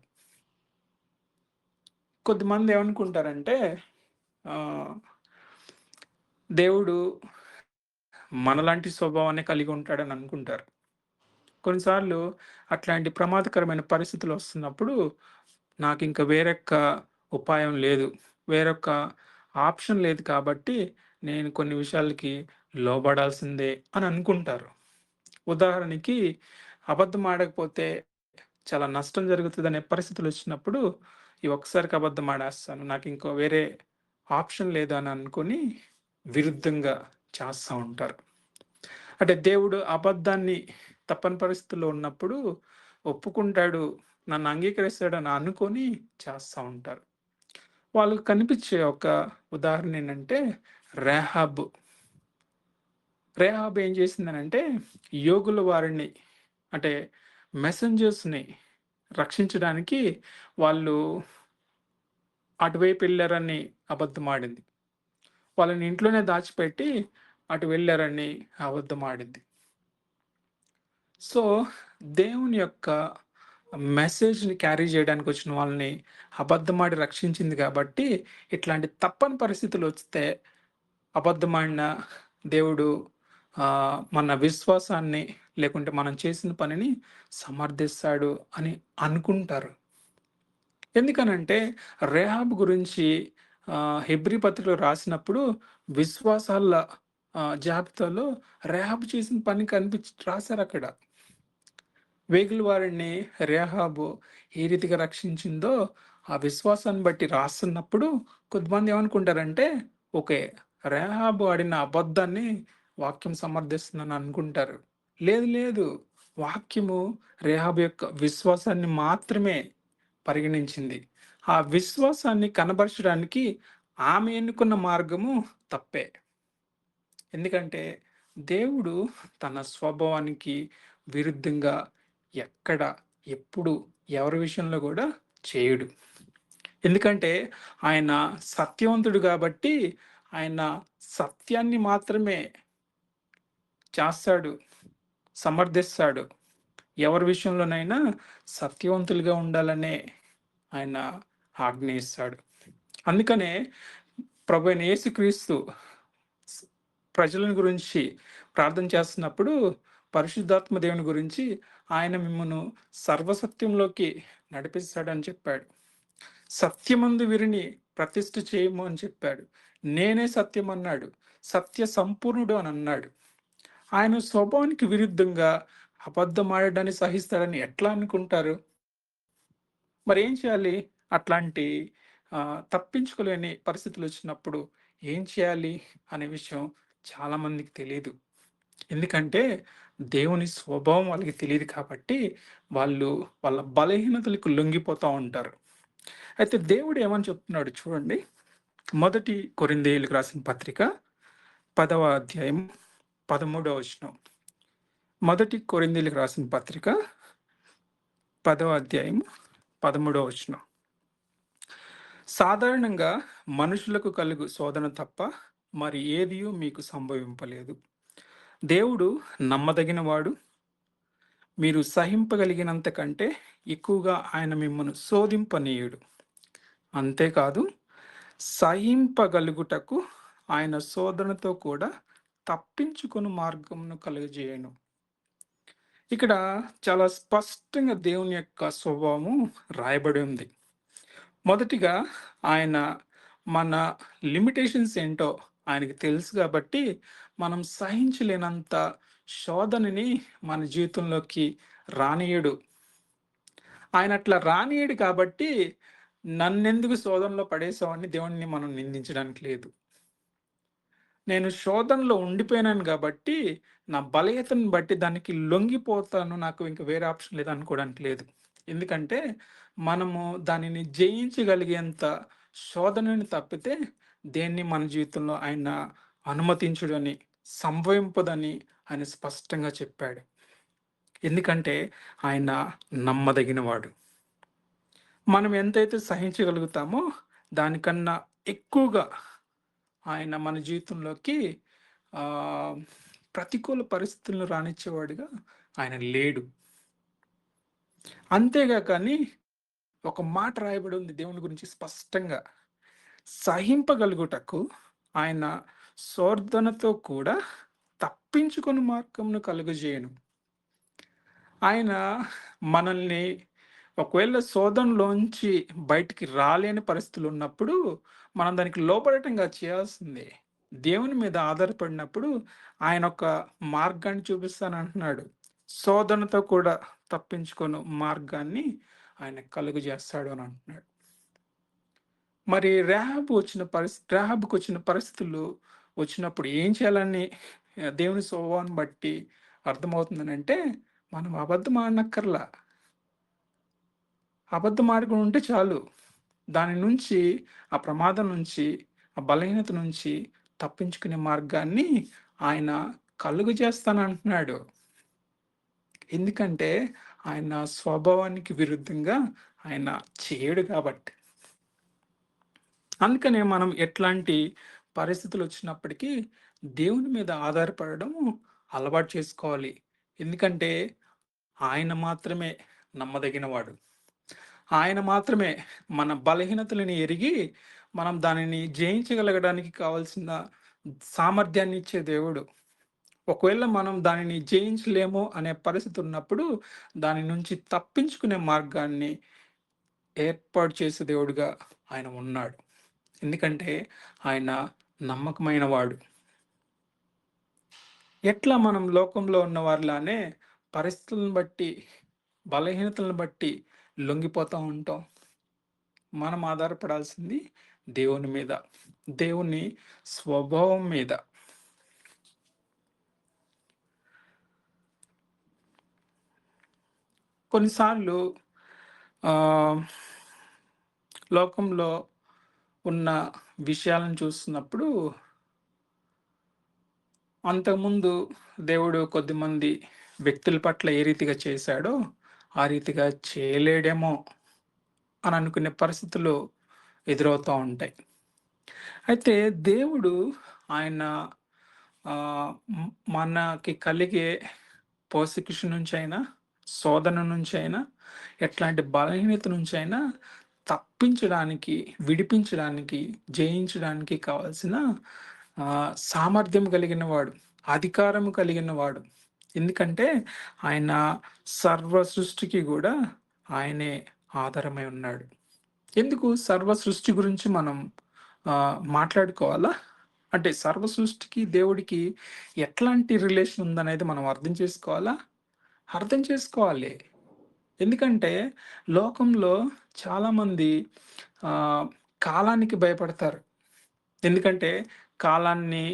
కొద్దిమంది ఏమనుకుంటారంటే దేవుడు మనలాంటి స్వభావాన్ని కలిగి ఉంటాడని అనుకుంటారు. కొన్నిసార్లు అట్లాంటి ప్రమాదకరమైన పరిస్థితులు వస్తున్నప్పుడు నాకు ఇంకా వేరొక్క ఉపాయం లేదు, వేరొక ఆప్షన్ లేదు కాబట్టి నేను కొన్ని విషయాలకి లోబడాల్సిందే అని అనుకుంటారు. ఉదాహరణకి అబద్ధం ఆడకపోతే చాలా నష్టం జరుగుతుందనే పరిస్థితులు వచ్చినప్పుడు ఈ ఒక్కసారికి అబద్ధం ఆడేస్తాను, నాకు ఇంకో వేరే ఆప్షన్ లేదు అని అనుకొని విరుద్ధంగా చేస్తూ ఉంటారు. అంటే దేవుడు అబద్ధాన్ని తప్పని పరిస్థితుల్లో ఉన్నప్పుడు ఒప్పుకుంటాడు, నన్ను అంగీకరిస్తాడు అని అనుకొని చేస్తూ ఉంటారు. వాళ్ళకు కనిపించే ఒక ఉదాహరణ ఏంటంటే రేహాబ్ ఏం చేసిందనంటే యోగుల వారిని అంటే మెసెంజర్స్ని రక్షించడానికి వాళ్ళు అటువైపు వెళ్లారని అబద్ధమాడింది. వాళ్ళని ఇంట్లోనే దాచిపెట్టి అటు వెళ్లారని అబద్ధమాడింది. సో, దేవుని యొక్క మెసేజ్‌ని క్యారీ చేయడానికొచ్చిన వాళ్ళని అబద్ధమాడి రక్షించింది కాబట్టి, ఇట్లాంటి తప్పని పరిస్థితులొస్తే అబద్ధమాడిన దేవుడు మన విశ్వాసాన్ని లేకుంటే మనం చేసిన పనిని సమర్థిస్తాడు అని అనుకుంటారు. ఎందుకనంటే రెహాబు గురించి హెబ్రీ పత్రికలో రాసినప్పుడు విశ్వాసాల జాబితాలో రెహాబు చేసిన పని రాశారక్కడ. వేగుల వారిని రెహాబు ఏ రీతిగా రక్షించిందో ఆ విశ్వాసాన్ని బట్టి రాస్తున్నప్పుడు కొంతమంది ఏమనుకుంటారంటే, ఓకే, రెహాబు ఆడిన అబద్ధాన్ని వాక్యం సమర్థిస్తుందని అనుకుంటారు. లేదు లేదు. వాక్యము రెహాబు యొక్క విశ్వాసాన్ని మాత్రమే పరిగణించింది. ఆ విశ్వాసాన్ని కనబరచడానికి ఆమె ఎన్నుకున్న మార్గము తప్పే. ఎందుకంటే దేవుడు తన స్వభావానికి విరుద్ధంగా ఎక్కడ, ఎప్పుడు, ఎవరి విషయంలో కూడా చేయడు. ఎందుకంటే ఆయన సత్యవంతుడు కాబట్టి ఆయన సత్యాన్ని మాత్రమే చేస్తాడు, సమర్థిస్తాడు. ఎవరి విషయంలోనైనా సత్యవంతులుగా ఉండాలనే ఆయన ఆజ్ఞ ఇస్తాడు. అందుకనే ప్రభువైన యేసుక్రీస్తు స్ ప్రజలను గురించి ప్రార్థన చేస్తున్నప్పుడు పరిశుద్ధాత్మ దేవుని గురించి ఆయన మిమ్మును సర్వసత్యంలోకి నడిపిస్తాడని చెప్పాడు. సత్యమందు వీరిని ప్రతిష్ఠ చేయము అని చెప్పాడు. నేనే సత్యం అన్నాడు. సత్య సంపూర్ణుడు అని అన్నాడు. ఆయన స్వభావానికి విరుద్ధంగా అబద్ధమాడడాన్ని సహిస్తాడని ఎట్లా అనుకుంటారు? మరేం చేయాలి? అట్లాంటి తప్పించుకోలేని పరిస్థితులొచ్చినప్పుడు ఏం చేయాలి అనే విషయం చాలా మందికి తెలీదు. ఎందుకంటే దేవుని స్వభావం వాళ్ళకి తెలీదు కాబట్టి వాళ్ళు వాళ్ళ బలహీనతలకు లొంగిపోతా ఉంటారు. అయితే దేవుడు ఏమని చెప్తున్నాడు చూడండి. మొదటి కొరింథీయులకు రాసిన పత్రిక 10వ అధ్యాయం 13వ వచనం. మొదటి కొరింథీయులకు రాసిన పత్రిక 10వ అధ్యాయం 13వ వచనం. సాధారణంగా మనుషులకు కలుగు శోధన తప్ప మరి ఏదియూ మీకు సంభవింపలేదు. దేవుడు నమ్మదగినవాడు. మీరు సహింపగలిగినంత కంటే ఎక్కువగా ఆయన మిమ్మల్ని శోధింపనీయుడు. అంతేకాదు, సహింపగలుగుటకు ఆయన శోధనతో కూడా తప్పించుకొని మార్గమును కలుగజేయను. ఇక్కడ చాలా స్పష్టంగా దేవుని యొక్క స్వభావము రాయబడి ఉంది. మొదటిగా ఆయన మన లిమిటేషన్స్ ఏంటో ఆయనకి తెలుసు కాబట్టి మనం సహించలేనంత శోధనని మన జీవితంలోకి రానియడు. ఆయన అట్లా రానియడు కాబట్టి నన్నెందుకు శోధనలో పడేసావని దేవుణ్ణి మనం నిందించడానికి లేదు. నేను శోధనలో ఉండిపోయినాను కాబట్టి నా బలహీనతను బట్టి దానికి లొంగిపోతాను, నాకు ఇంక వేరే ఆప్షన్ లేదు అనుకోవడానికి లేదు. ఎందుకంటే మనము దానిని జయించగలిగేంత శోధనని తప్పితే దేన్ని మన జీవితంలో ఆయన అనుమతించుడని, సంభవింపదని ఆయన స్పష్టంగా చెప్పాడు. ఎందుకంటే ఆయన నమ్మదగినవాడు. మనం ఎంతైతే సహించగలుగుతామో దానికన్నా ఎక్కువగా ఆయన మన జీవితంలోకి ప్రతికూల పరిస్థితులను రానిచ్చేవాడిగా ఆయన లేడు. అంతేగాని ఒక మాట రాయబడి ఉంది దేవుని గురించి స్పష్టంగా, సహింపగలుగుటకు ఆయన శోధనతో కూడా తప్పించుకొని మార్గమును కలుగజేయను. ఆయన మనల్ని ఒకవేళ శోధనలోంచి బయటికి రాలేని పరిస్థితులు ఉన్నప్పుడు మనం దానికి లోబడటంగా చేయాల్సిందే. దేవుని మీద ఆధారపడినప్పుడు ఆయన ఒక మార్గాన్ని చూపిస్తానంటున్నాడు. శోధనతో కూడా తప్పించుకొని మార్గాన్ని ఆయన కలుగు చేస్తాడు అని అంటున్నాడు. మరి రెహాబుకు వచ్చిన పరిస్థితులు వచ్చినప్పుడు ఏం చేయాలని దేవుని స్వభావాన్ని బట్టి అర్థమవుతుందని అంటే, మనం అబద్ధం ఆడనక్కర్లా. అబద్ధం ఆడుకుని ఉంటే చాలు. దాని నుంచి, ఆ ప్రమాదం నుంచి, ఆ బలహీనత నుంచి తప్పించుకునే మార్గాన్ని ఆయన కలుగజేస్తానంటున్నాడు. ఎందుకంటే ఆయన స్వభావానికి విరుద్ధంగా ఆయన చేయడు కాబట్టి. అందుకనే మనం ఎట్లాంటి పరిస్థితులొచ్చినప్పటికీ దేవుని మీద ఆధారపడడం అలవాటు చేసుకోవాలి. ఎందుకంటే ఆయన మాత్రమే నమ్మదగినవాడు. ఆయన మాత్రమే మన బలహీనతలను ఎరిగి, మనం దానిని జయించగలగడానికి కావాల్సిన సామర్థ్యాన్ని ఇచ్చే దేవుడు. ఒకవేళ మనం దానిని జయించలేము అనే పరిస్థితి ఉన్నప్పుడు, దాని నుంచి తప్పించుకునే మార్గాన్ని ఏర్పాటు చేసే దేవుడుగా ఆయన ఉన్నాడు. ఎందుకంటే ఆయన నమ్మకమైన వాడు. ఎట్లా మనం లోకంలో ఉన్నవారిలానే పరిస్థితులను బట్టి, బలహీనతలను బట్టి లొంగిపోతా ఉంటాం. మనం ఆధారపడాల్సింది దేవుని మీద, దేవుని స్వభావం మీద. కొన్నిసార్లు ఆహ్, లోకంలో ఉన్న విషయాలను చూస్తున్నప్పుడు, అంతకుముందు దేవుడు కొద్దిమంది వ్యక్తుల పట్ల ఏ రీతిగా చేశాడో, ఆ రీతిగా చేయలేడేమో అని అనుకునే పరిస్థితులు ఎదురవుతా ఉంటాయి. అయితే దేవుడు ఆయన మనకి కలిగే పర్సిక్యూషన్ నుంచైనా, శోధన నుంచైనా, ఎట్లాంటి బలహీనత నుంచైనా తప్పించడానికి, విడిపించడానికి, జయించడానికి కావాల్సిన సామర్థ్యం కలిగిన వాడు, అధికారం కలిగిన వాడు. ఎందుకంటే ఆయన సర్వ సృష్టికి గూడా ఆయనే ఆధారమై ఉన్నాడు. ఎందుకు సర్వ సృష్టి గురించి మనం మాట్లాడుకోవాలా? అంటే సర్వ సృష్టికి, దేవుడికి ఎట్లాంటి రిలేషన్ ఉందనేది మనం అర్థం చేసుకోవాలా? అర్థం చేసుకోవాలి. ఎందుకంటే లోకంలో చాలామంది ఆహ్, కాలానికి భయపడతారు. ఎందుకంటే కాలాన్ని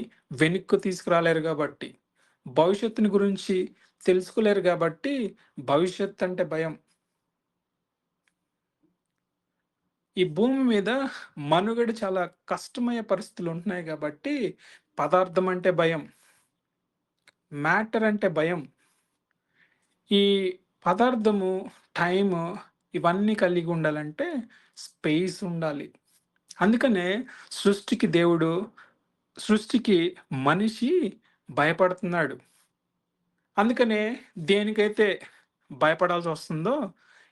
వెనక్కు తీసుకురాలేరు గాబట్టి. భవిష్యత్తుని గురించి తెలుసుకోలేరు గాబట్టి భవిష్యత్ అంటే భయం. ఈ భూమి మీద మనుగడ చాలా కష్టమయ్యే పరిస్థితులు ఉంటున్నాయి గాబట్టి, పదార్థం అంటే భయం. మ్యాటర్ అంటే భయం. ఈ పదార్థము, టైము ఇవన్నీ కలిగి ఉండాలంటే స్పేస్ ఉండాలి. అందుకనే సృష్టికి దేవుడు, సృష్టికి మనిషి భయపడుతున్నాడు. అందుకనే దేనికైతే భయపడాల్సొస్తుందో,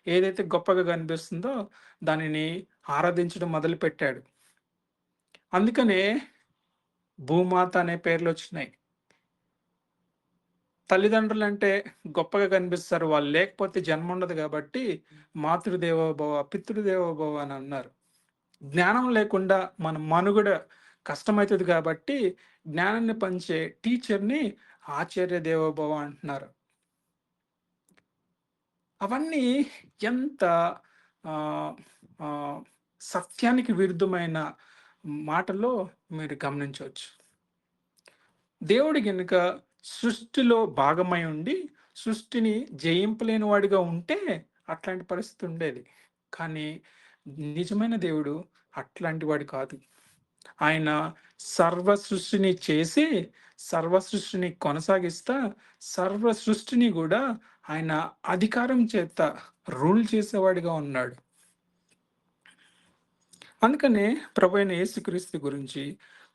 ఏదైతే గొప్పగా కనిపిస్తుందో దానిని ఆరాధించడం మొదలుపెట్టాడు. అందుకనే భూమాత అనే పేర్లొచ్చినాయి. తల్లిదండ్రులంటే గొప్పగా కనిపిస్తారు. వాళ్ళు లేకపోతే జన్ముండదు గాబట్టి, మాతృదేవోభవ, పితృదేవోభవ అని అన్నారు. జ్ఞానం లేకుండా మన మనుగడ కష్టమైతది గాబట్టి, జ్ఞానాన్ని పంచే టీచర్‌ని ఆచార్య దేవోభవ అంటున్నారు. అవన్నీ ఎంత ఆహ్, ఆహ్, సత్యానికి విరుద్ధమైన మాటలో మీరు గమనించవచ్చు. దేవుడు గనుక సృష్టిలో భాగమై ఉండి, సృష్టిని జయింపలేని వాడిగా ఉంటే, అట్లాంటి పరిస్థితి ఉండేది. కానీ నిజమైన దేవుడు అట్లాంటి వాడు కాదు. ఆయన సర్వ సృష్టిని చేసి, సర్వ సృష్టిని కొనసాగిస్తా, సర్వ సృష్టిని గూడా ఆయన అధికారం చేత రూల్ చేసేవాడిగా ఉన్నాడు. అందుకనే ప్రభువైన యేసుక్రీస్తు గురించి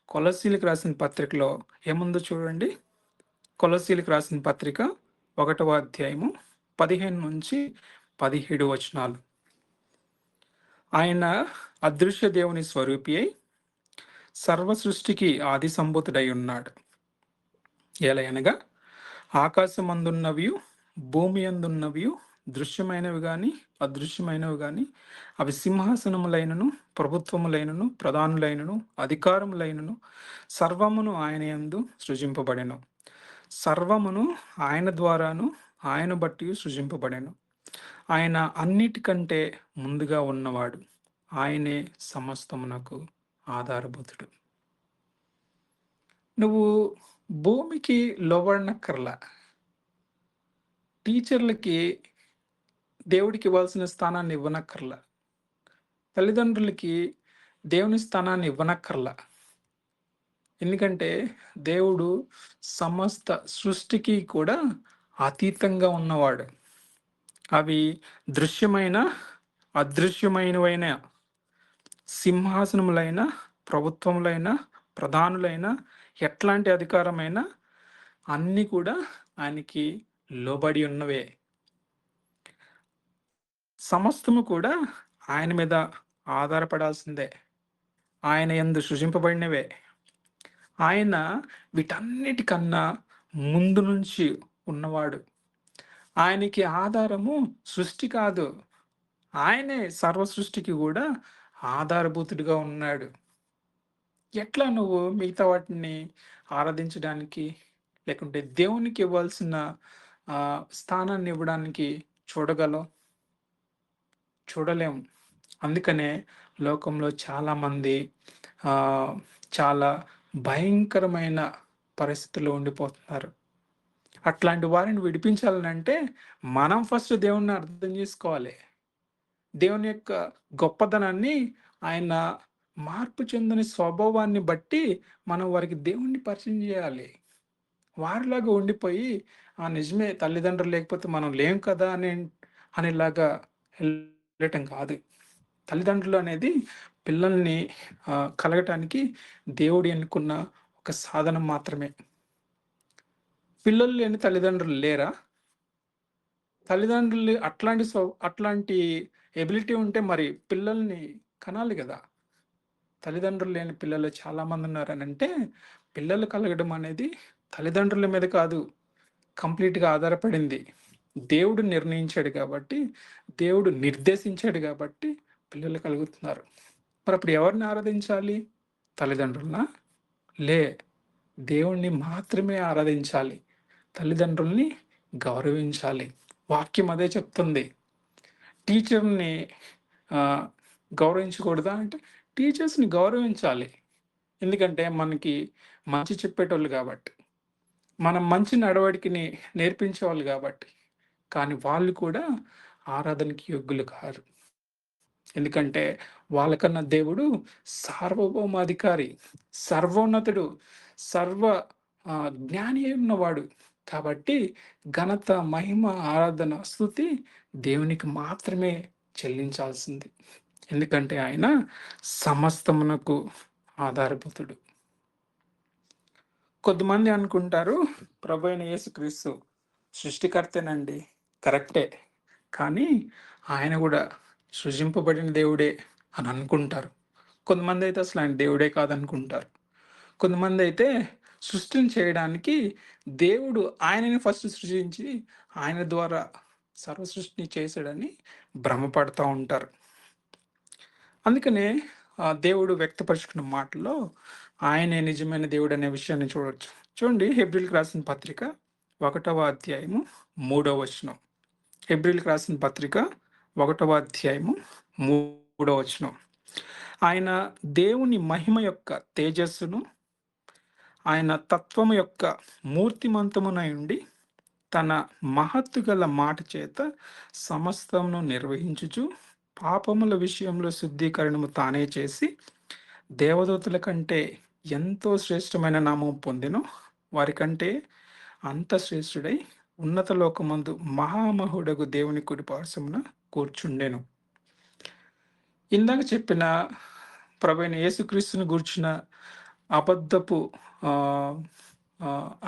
కొలస్సీలకు రాసిన పత్రికలో ఏముందో చూడండి. కొలస్సీలకు రాసిన పత్రిక 1వ అధ్యాయము 15-17 వచనాలు. ఆయన అదృశ్య దేవుని స్వరూపి అయి సర్వ సృష్టికి ఆది సంభూతుడై ఉన్నాడు. ఎలయనగా ఆకాశమందున్నవియు, భూమి యందున్నవియు, దృశ్యమైనవి గాని, అదృశ్యమైనవి గాని, అవి సింహాసనములైనను, ప్రభుత్వములైనను, ప్రధానులైనను, అధికారములైనను, సర్వమును ఆయన యందు సృజింపబడెను. సర్వమును ఆయన ద్వారాను, ఆయన బట్టి సృజింపబడెను. ఆయన అన్నిటికంటే ముందుగా ఉన్నవాడు. ఆయనే సమస్తమునకు ఆధారభూతుడు. నువ్వు భూమికి లోబడనక్కర్లా. టీచర్లకి దేవుడికి ఇవ్వాల్సిన స్థానాన్ని ఇవ్వనక్కర్లా. తల్లిదండ్రులకి దేవుని స్థానాన్ని ఇవ్వనక్కర్లా. ఎందుకంటే దేవుడు సమస్త సృష్టికి కూడా అతీతంగా ఉన్నవాడు. అవి దృశ్యమైన, అదృశ్యమైనవైన, సింహాసనములైన, ప్రభుత్వములైన, ప్రధానులైన, ఎట్లాంటి అధికారమైన అన్నీ కూడా ఆయనకి లోబడి ఉన్నవే. సమస్తము కూడా ఆయన మీద ఆధారపడాల్సిందే. ఆయన యందు సృజింపబడినవే. ఆయన వీటన్నిటికన్నా ముందు నుంచి ఉన్నవాడు. ఆయనకి ఆధారము సృష్టి కాదు. ఆయనే సర్వ సృష్టికి గూడా ఆధారభూతుడిగా ఉన్నాడు. ఎట్లా నువ్వు మిగతా వాటిని ఆరాధించడానికి, లేకుంటే దేవునికి ఇవ్వాల్సిన స్థానాన్ని ఇవ్వడానికి చూడగలవు? చూడలేము. అందుకనే లోకంలో చాలామంది ఆహ్, చాలా భయంకరమైన పరిస్థితుల్లో ఉండిపోతున్నారు. అట్లాంటి వారిని విడిపించాలనంటే మనం ఫస్ట్ దేవుడిని అర్థం చేసుకోవాలి. దేవుని యొక్క గొప్పదనాన్ని, ఆయన మార్పు చెందని స్వభావాన్ని బట్టి మనం వారికి దేవుణ్ణి పరిచయం జేయాలి. వారిలాగా ఉండిపోయి, ఆ! నిజమే తల్లిదండ్రులు లేకపోతే మనం లేం కదా! అనేలాగా వెళ్ళటం కాదు. తల్లిదండ్రులు అనేది పిల్లల్ని కలగటానికి దేవుడు ఎన్నుకున్న ఒక సాధనం మాత్రమే. పిల్లలు లేని తల్లిదండ్రులు లేరా? తల్లిదండ్రులు అట్లాంటి ఎబిలిటీ ఉంటే మరి పిల్లల్ని కనాలి గదా! తల్లిదండ్రులు లేని పిల్లలు చాలామందున్నారనంటే, పిల్లలు కలగడం అనేది తల్లిదండ్రుల మీద కాదు, కంప్లీట్‌గా ఆధారపడింది. దేవుడు నిర్ణయించాడు గాబట్టి, దేవుడు నిర్దేశించాడు గాబట్టి పిల్లలు కలుగుతున్నారు. మరప్పుడు ఎవరిని ఆరాధించాలి? తల్లిదండ్రులనా? లే. దేవుణ్ణి మాత్రమే ఆరాధించాలి. తల్లిదండ్రుల్ని గౌరవించాలి. వాక్యం అదే చెప్తుంది. టీచర్‌ని ఆహ్, గౌరవించకూడదా అంటే, టీచర్స్‌ని గౌరవించాలి. ఎందుకంటే మనకి మంచి చెప్పేటోళ్ళు గాబట్టి. మనం మంచి నడవడికని నేర్పించేవాళ్ళు గాబట్టి. కానీ వాళ్ళు కూడా ఆరాధనకి యోగ్యులు కారు. ఎందుకంటే వాళ్ళకన్నా దేవుడు సార్వభౌమాధికారి, సర్వోన్నతుడు, సర్వ జ్ఞాని అయి ఉన్నవాడు. కాబట్టి ఘనత, మహిమ, ఆరాధన, స్తుతి దేవునికి మాత్రమే చెల్లించాల్సింది. ఎందుకంటే ఆయన సమస్తమునకు ఆధారభూతుడు. కొద్దిమంది అనుకుంటారు ప్రభైన యేసుక్రీస్తు సృష్టికర్తేనండి. కరెక్టే. కానీ ఆయన గూడా సృజింపబడిన దేవుడే అని అనుకుంటారు. కొంతమందైతే అసలు ఆయన దేవుడే కాదనుకుంటారు. కొంతమందైతే సృష్టిని చేయడానికి దేవుడు ఆయనని ఫస్ట్ సృజించి ఆయన ద్వారా సర్వ సృష్టిని చేశాడని భ్రమపడతా ఉంటారు. అందుకనే దేవుడు వ్యక్తపరుచుకున్న మాటల్లో ఆయనే నిజమైన దేవుడనే విషయాన్ని చూడొచ్చు. చూడండి హెబ్రీయులకు రాసిన పత్రిక 1వ అధ్యాయము 3వ వచనం. హెబ్రీయులకు రాసిన పత్రిక 1వ అధ్యాయము 3వ వచనం. ఆయన దేవుని మహిమ యొక్క తేజస్సును, ఆయన తత్వము యొక్క మూర్తిమంతమునై ఉండి, తన మహత్తు గల మాట చేత సమస్తమును నిర్వహించుచు, పాపముల విషయంలో శుద్ధీకరణము తానే చేసి, దేవదూతల కంటే ఎంతో శ్రేష్టమైన నామం పొందెను. వారికంటే అంత శ్రేష్ఠుడై ఉన్నత లోకమందు మహామహుడగు దేవుని కుడి పార్శ్వమున కూర్చుండెను. ఇందాక చెప్పిన ప్రభువైన యేసుక్రీస్తుని గూర్చిన అబద్ధపు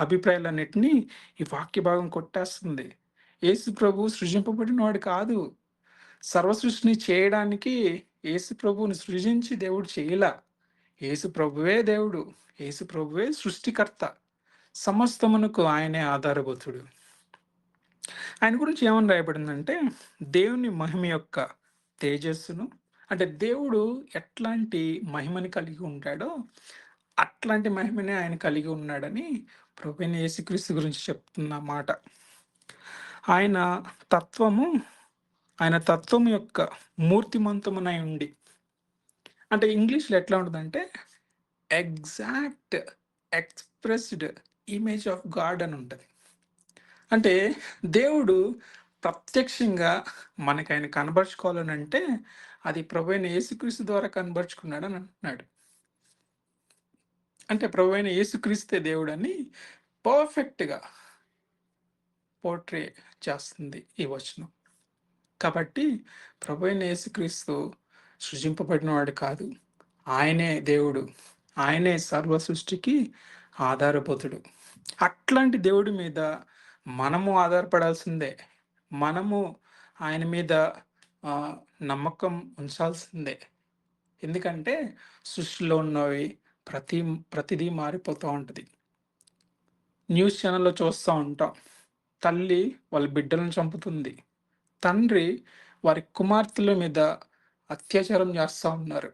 అభిప్రాయాలన్నిటినీ ఈ వాక్య భాగం కొట్టేస్తుంది. యేసు ప్రభు సృజింపబడినవాడు కాదు. సర్వ సృష్టిని చేయడానికి యేసు ప్రభువుని సృజించి దేవుడు చేయలా. యేసు ప్రభువే దేవుడు. యేసు ప్రభువే సృష్టికర్త. సమస్తమునకు ఆయనే ఆధారభూతుడు. ఆయన గురించి ఏమని రాయబడిందంటే, దేవుని మహిమ యొక్క తేజస్సును, అంటే దేవుడు ఎట్లాంటి మహిమని కలిగి ఉంటాడో అట్లాంటి మహిమనే ఆయన కలిగి ఉన్నాడని ప్రభువైన యేసుక్రీస్తు గురించి చెప్తున్న మాట. ఆయన తత్వము, ఆయన తత్వం యొక్క మూర్తిమంతమునై ఉండి, అంటే ఇంగ్లీష్‌లో ఎట్లా ఉంటదంటే exact expressed image of God అని ఉంటది. అంటే దేవుడు ప్రత్యక్షంగా మనకాయన కనబరుచుకోవాలనంటే అది ప్రభువైన యేసుక్రీస్తు ద్వారా కనబరుచుకున్నాడని అంటున్నాడు. అంటే ప్రభువైన యేసుక్రీస్తే దేవుడని పర్ఫెక్ట్‌గా పోర్ట్రే చేస్తుంది ఈ వచనం. కాబట్టి ప్రభువైన యేసుక్రీస్తు సృజింపబడినవాడు కాదు. ఆయనే దేవుడు. ఆయనే సర్వ సృష్టికి ఆధారభూతుడు. అట్లాంటి దేవుడి మీద మనము ఆధారపడాల్సిందే. మనము ఆయన మీద ఆహ్, నమ్మకం ఉంచాల్సిందే. ఎందుకంటే సృష్టిలో ఉన్నవి ప్రతి ప్రతిదీ మారిపోతా ఉంటది. న్యూస్ ఛానెల్‌లో చూస్తా ఉంటాం. తల్లి వాళ్ళ బిడ్డలను చంపుతుంది. తండ్రి వారి కుమార్తెల మీద అత్యాచారం చేస్తా ఉన్నారు.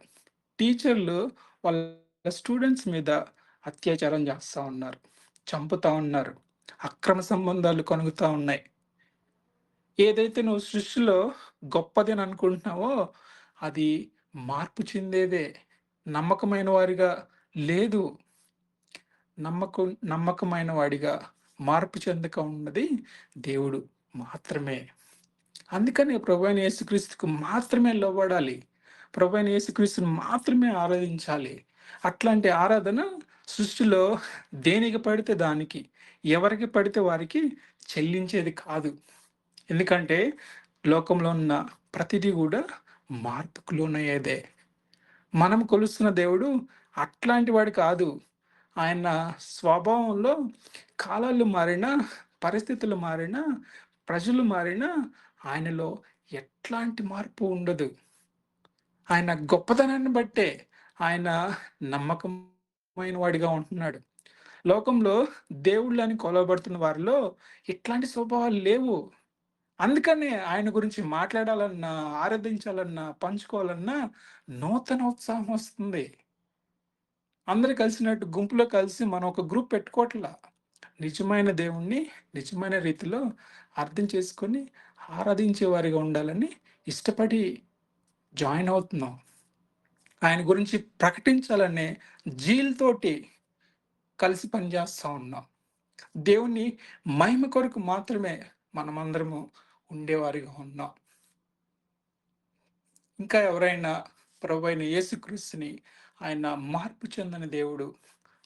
టీచర్లు వాళ్ళ స్టూడెంట్స్ మీద అత్యాచారం చేస్తా ఉన్నారు. చంపుతా ఉన్నారు. అక్రమ సంబంధాలు కలుగుతా ఉన్నాయి. ఏదైతే నువ్వు సృష్టిలో గొప్పది అని అనుకుంటున్నావో, అది మార్పు చెందేదే. నమ్మకమైన వారిగా లేదు. నమ్మకమైన వాడిగా మార్పు చెందక ఉన్నది దేవుడు మాత్రమే. అందుకనే ప్రభువైన యేసుక్రీస్తుకు మాత్రమే లోబడాలి. ప్రభువైన యేసుక్రీస్తుని మాత్రమే ఆరాధించాలి. అట్లాంటి ఆరాధన సృష్టిలో దేనికి పడితే దానికి, ఎవరికి పడితే వారికి చెల్లించేది కాదు. ఎందుకంటే లోకంలో ఉన్న ప్రతిదీ గూడా మార్పుకు లోనయ్యేదే. మనం కొలుస్తున్న దేవుడు అట్లాంటి వాడు కాదు. ఆయన స్వభావంలో కాలాలు మారినా, పరిస్థితులు మారినా, ప్రజలు మారినా ఆయనలో ఎట్లాంటి మార్పు ఉండదు. ఆయన గొప్పతనాన్ని బట్టే ఆయన నమ్మకమైన వాడిగా ఉంటున్నాడు. లోకంలో దేవుళ్ళని కొలవబడుతున్న వారిలో ఇట్లాంటి స్వభావాలు లేవు. అందుకనే ఆయన గురించి మాట్లాడాలన్నా, ఆరాధించాలన్నా, పంచుకోవాలన్నా నూతన ఉత్సాహం వస్తుంది. అందరూ కలిసినట్టు గుంపులో కలిసి మనం ఒక గ్రూప్ పెట్టుకోవట్లా. నిజమైన దేవుణ్ణి నిజమైన రీతిలో అర్థం చేసుకొని ఆరాధించే వారిగా ఉండాలని ఇష్టపడి జాయిన్ అవుతున్నాం. ఆయన గురించి ప్రకటించాలనే జీల్‌తోటి కలిసి పనిచేస్తా ఉన్నాం. దేవుని మహిమ కొరకు మాత్రమే మనమందరము ఉండేవారిగా ఉన్నాం. ఇంకా ఎవరైనా ప్రభువైన యేసుక్రీస్తుని ఆయన మార్పు చెందని దేవుడు,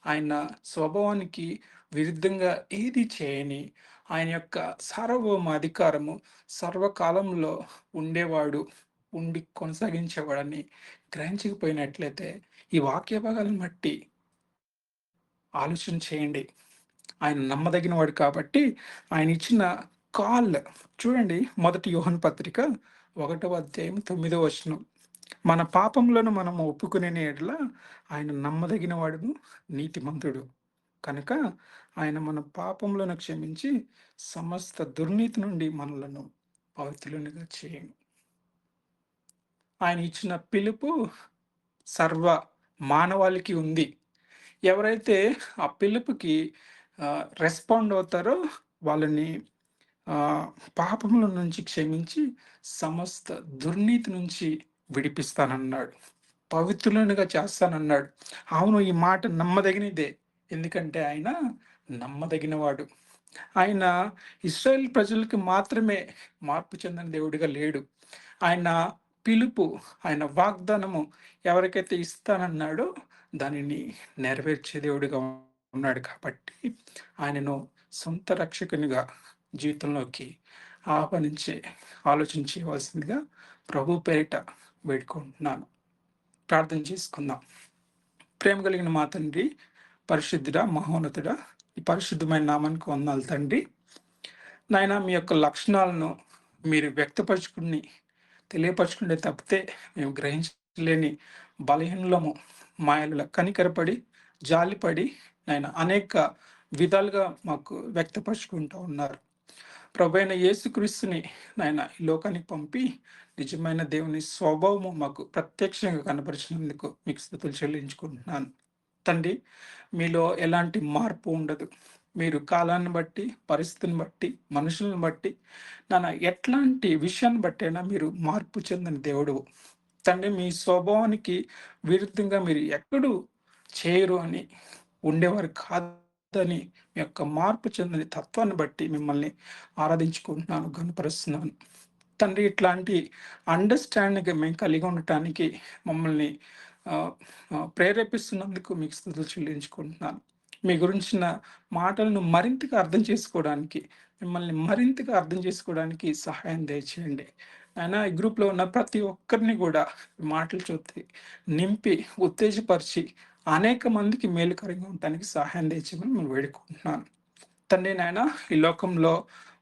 ఆయన స్వభావానికి విరుద్ధంగా ఏది చేయని, ఆయన యొక్క సార్వభౌమ అధికారము సర్వకాలంలో ఉండేవాడు, ఉండి కొనసాగించేవాడని గ్రహించకపోయినట్లయితే, ఈ వాక్య భాగాలను బట్టి ఆలోచన చేయండి. ఆయన నమ్మదగినవాడు కాబట్టి ఆయన ఇచ్చిన కాల్ చూడండి. మొదటి యోహాను పత్రిక 1వ అధ్యాయం 9వ వచనం. మన పాపములను మనము ఒప్పుకునే యెడల ఆయన నమ్మదగిన వాడును, నీతిమంతుడు. కనుక ఆయన మన పాపములను క్షమించి సమస్త దుర్నీతి నుండి మనలను పవిత్రులుగా చేయను. ఆయన ఇచ్చిన పిలుపు సర్వ మానవాళికి ఉంది. ఎవరైతే ఆ పిలుపుకి రెస్పాండ్ అవుతారో వాళ్ళని పాపముల నుంచి క్షమించి సమస్త దుర్నీతి నుంచి విడిపిస్తానన్నాడు. పవిత్రులనుగా చేస్తానన్నాడు. అవును, ఈ మాట నమ్మదగినదే. ఎందుకంటే ఆయన నమ్మదగినవాడు. ఆయన ఇశ్రాయేల్ ప్రజలకి మాత్రమే మార్పు చెందిన దేవుడిగా లేడు. ఆయన పిలుపు, ఆయన వాగ్దానము ఎవరికైతే ఇస్తానన్నాడో దానిని నెరవేర్చే దేవుడిగా ఉన్నాడు కాబట్టి ఆయనను సొంత రక్షకునిగా జీవితంలోకి ఆహ్వానించే ఆలోచన చేయవలసిందిగా ప్రభు పేరిట వేడుకుంటున్నాను. ప్రార్థన చేసుకుందాం. ప్రేమ కలిగిన మా తండ్రి, పరిశుద్ధుడా, మహోన్నతుడా, ఈ పరిశుద్ధమైన నామానికి వందనాలు తండ్రి. నాయన, మీ యొక్క లక్షణాలను మీరు వ్యక్తపరచుకుని తెలియపరచుకుంటే తప్పితే మేము గ్రహించలేని బలహీనలము, మాయల కనికరపడి జాలిపడి నాయన అనేక విధాలుగా మాకు వ్యక్తపరుచుకుంటూ ఉన్నారు. ప్రభువైన యేసుక్రీస్తుని నాయన ఈ లోకానికి పంపి నిజమైన దేవుని స్వభావము మాకు ప్రత్యక్షంగా కనపరిచినందుకు మీకు స్తుతులు చెల్లించుకుంటున్నాను. తండ్రి, మీలో ఎలాంటి మార్పు ఉండదు. మీరు కాలాన్ని బట్టి, పరిస్థితిని బట్టి, మనుషులను బట్టి, నాన్న ఎట్లాంటి విషయాన్ని బట్టి అయినా మీరు మార్పు చెందిన దేవుడు. తండ్రి, మీ స్వభావానికి విరుద్ధంగా మీరు ఎక్కడూ చేయరు అని, ఉండేవారు కాదని మీ యొక్క మార్పు చెందని తత్వాన్ని బట్టి మిమ్మల్ని ఆరాధించుకుంటున్నాను, గనుపరుస్తున్నాను. తండ్రి, ఇట్లాంటి అండర్‌స్టాండింగ్ మేము కలిగి ఉండటానికి మమ్మల్ని ప్రేరేపిస్తున్నందుకు మీకు స్తుతులు చెల్లించుకుంటున్నాను. మీ గురించిన మాటలను మరింతగా అర్థం చేసుకోవడానికి, మిమ్మల్ని మరింతగా అర్థం చేసుకోవడానికి సహాయం దయచేయండి. అయినా ఈ గ్రూప్‌లో ఉన్న ప్రతి ఒక్కరిని గూడా మాటలు చూసి నింపి, ఉత్తేజపరిచి, అనేక మందికి మేలుకరంగా ఉండటానికి సహాయం దయచేయమని నేను వేడుకుంటున్నాను. తండ్రి నాయన, ఈ లోకంలో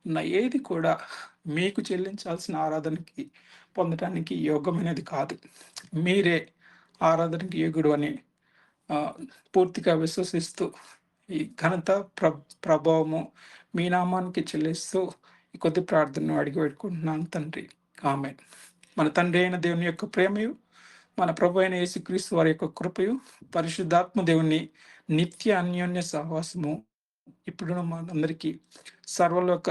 ఉన్న ఏది కూడా మీకు చెల్లించాల్సిన ఆరాధనకి పొందటానికి యోగ్యమైనది కాదు. మీరే ఆరాధనకి యోగ్యుడు అని పూర్తిగా విశ్వసిస్తూ ఈ ఘనత, ప్రభావము మీ నామానికి చెల్లిస్తూ ఈ కొద్ది ప్రార్థనను అడిగి పెట్టుకుంటున్నాను తండ్రి. ఆమేన్. మన తండ్రి అయిన దేవుని యొక్క ప్రేమయు, మన ప్రభు అయిన యేసుక్రీస్తు వారి యొక్క కృపయు, పరిశుద్ధాత్మ దేవుని నిత్య అన్యోన్య సహవాసము ఇప్పుడు మనందరికీ సర్వలోక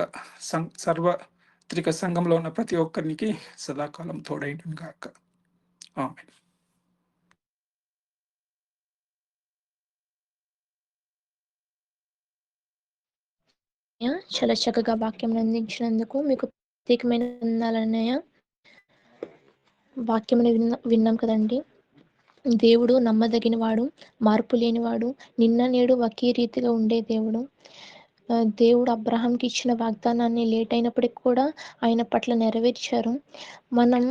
సార్వత్రిక సంఘంలో ఉన్న ప్రతి ఒక్కరికి సదాకాలం తోడైండును గాక. ఆమేన్. చాలా చక్కగా వాక్యం అందించినందుకు మీకు ప్రత్యేకమైన వందనాలన్నయ్య. వాక్యముని విన్నాం కదండి. దేవుడు నమ్మదగినవాడు, మార్పు లేనివాడు, నిన్న నేడు ఒకే రీతిగా ఉండే దేవుడు. దేవుడు అబ్రహాంకి ఇచ్చిన వాగ్దానాన్ని లేట్ అయినప్పటికి కూడా ఆయన పట్ల నెరవేర్చారు. మనం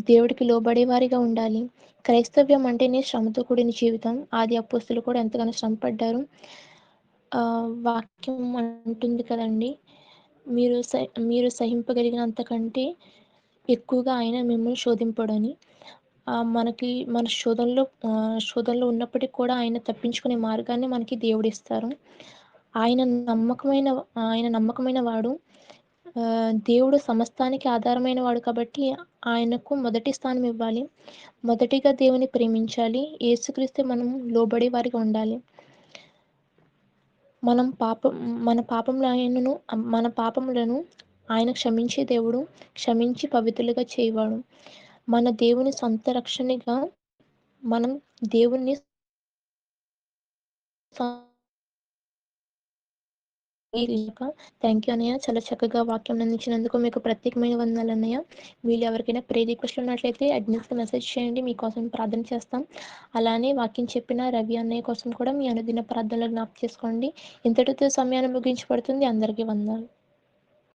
దేవుడికి లోబడేవారిగా ఉండాలి. క్రైస్తవ్యం అంటేనే శ్రమతో కూడిన జీవితం. ఆది అపోస్తులు కూడా ఎంతగానో శ్రమపడ్డారు. వాక్యం అంటుంది కదండి, మీరు సహింపగలిగినంత కంటే ఎక్కువగా ఆయన మిమ్మల్ని శోధింపడని. మనకి మన శోధనలో ఉన్నప్పటికి కూడా ఆయన తప్పించుకునే మార్గాన్ని మనకి దేవుడిస్తారు. ఆయన నమ్మకమైన వాడు. దేవుడు సమస్తానికి ఆధారమైన వాడు కాబట్టి ఆయనకు మొదటి స్థానం ఇవ్వాలి. మొదటిగా దేవుని ప్రేమించాలి. యేసుక్రీస్తు మనం లోబడే వారిగా ఉండాలి. మన పాపములను ఆయన క్షమించే దేవుడు, క్షమించి పవిత్రులుగా చేయవాడు. మన దేవుని సొంత రక్షణగా మనం దేవుణ్ణి థ్యాంక్ యూ అన్నయ్య. చాలా చక్కగా వాక్యం అందించినందుకు మీకు ప్రత్యేకమైన వందనాలు అన్నయ్య. మీరు ఎవరికైనా ప్రేయర్ రిక్వెస్ట్లు ఉన్నట్లయితే అడ్మిన్స్కి మెసేజ్ చేయండి, మీకోసం ప్రార్థన చేస్తాం. అలానే వాక్యం చెప్పిన రవి అన్నయ్య కోసం కూడా మీ అనుదిన ప్రార్థనలు జ్ఞాపకం చేసుకోండి. ఇంతటితో సమయాన్ని ముగించబడుతుంది. అందరికీ వందనాలు.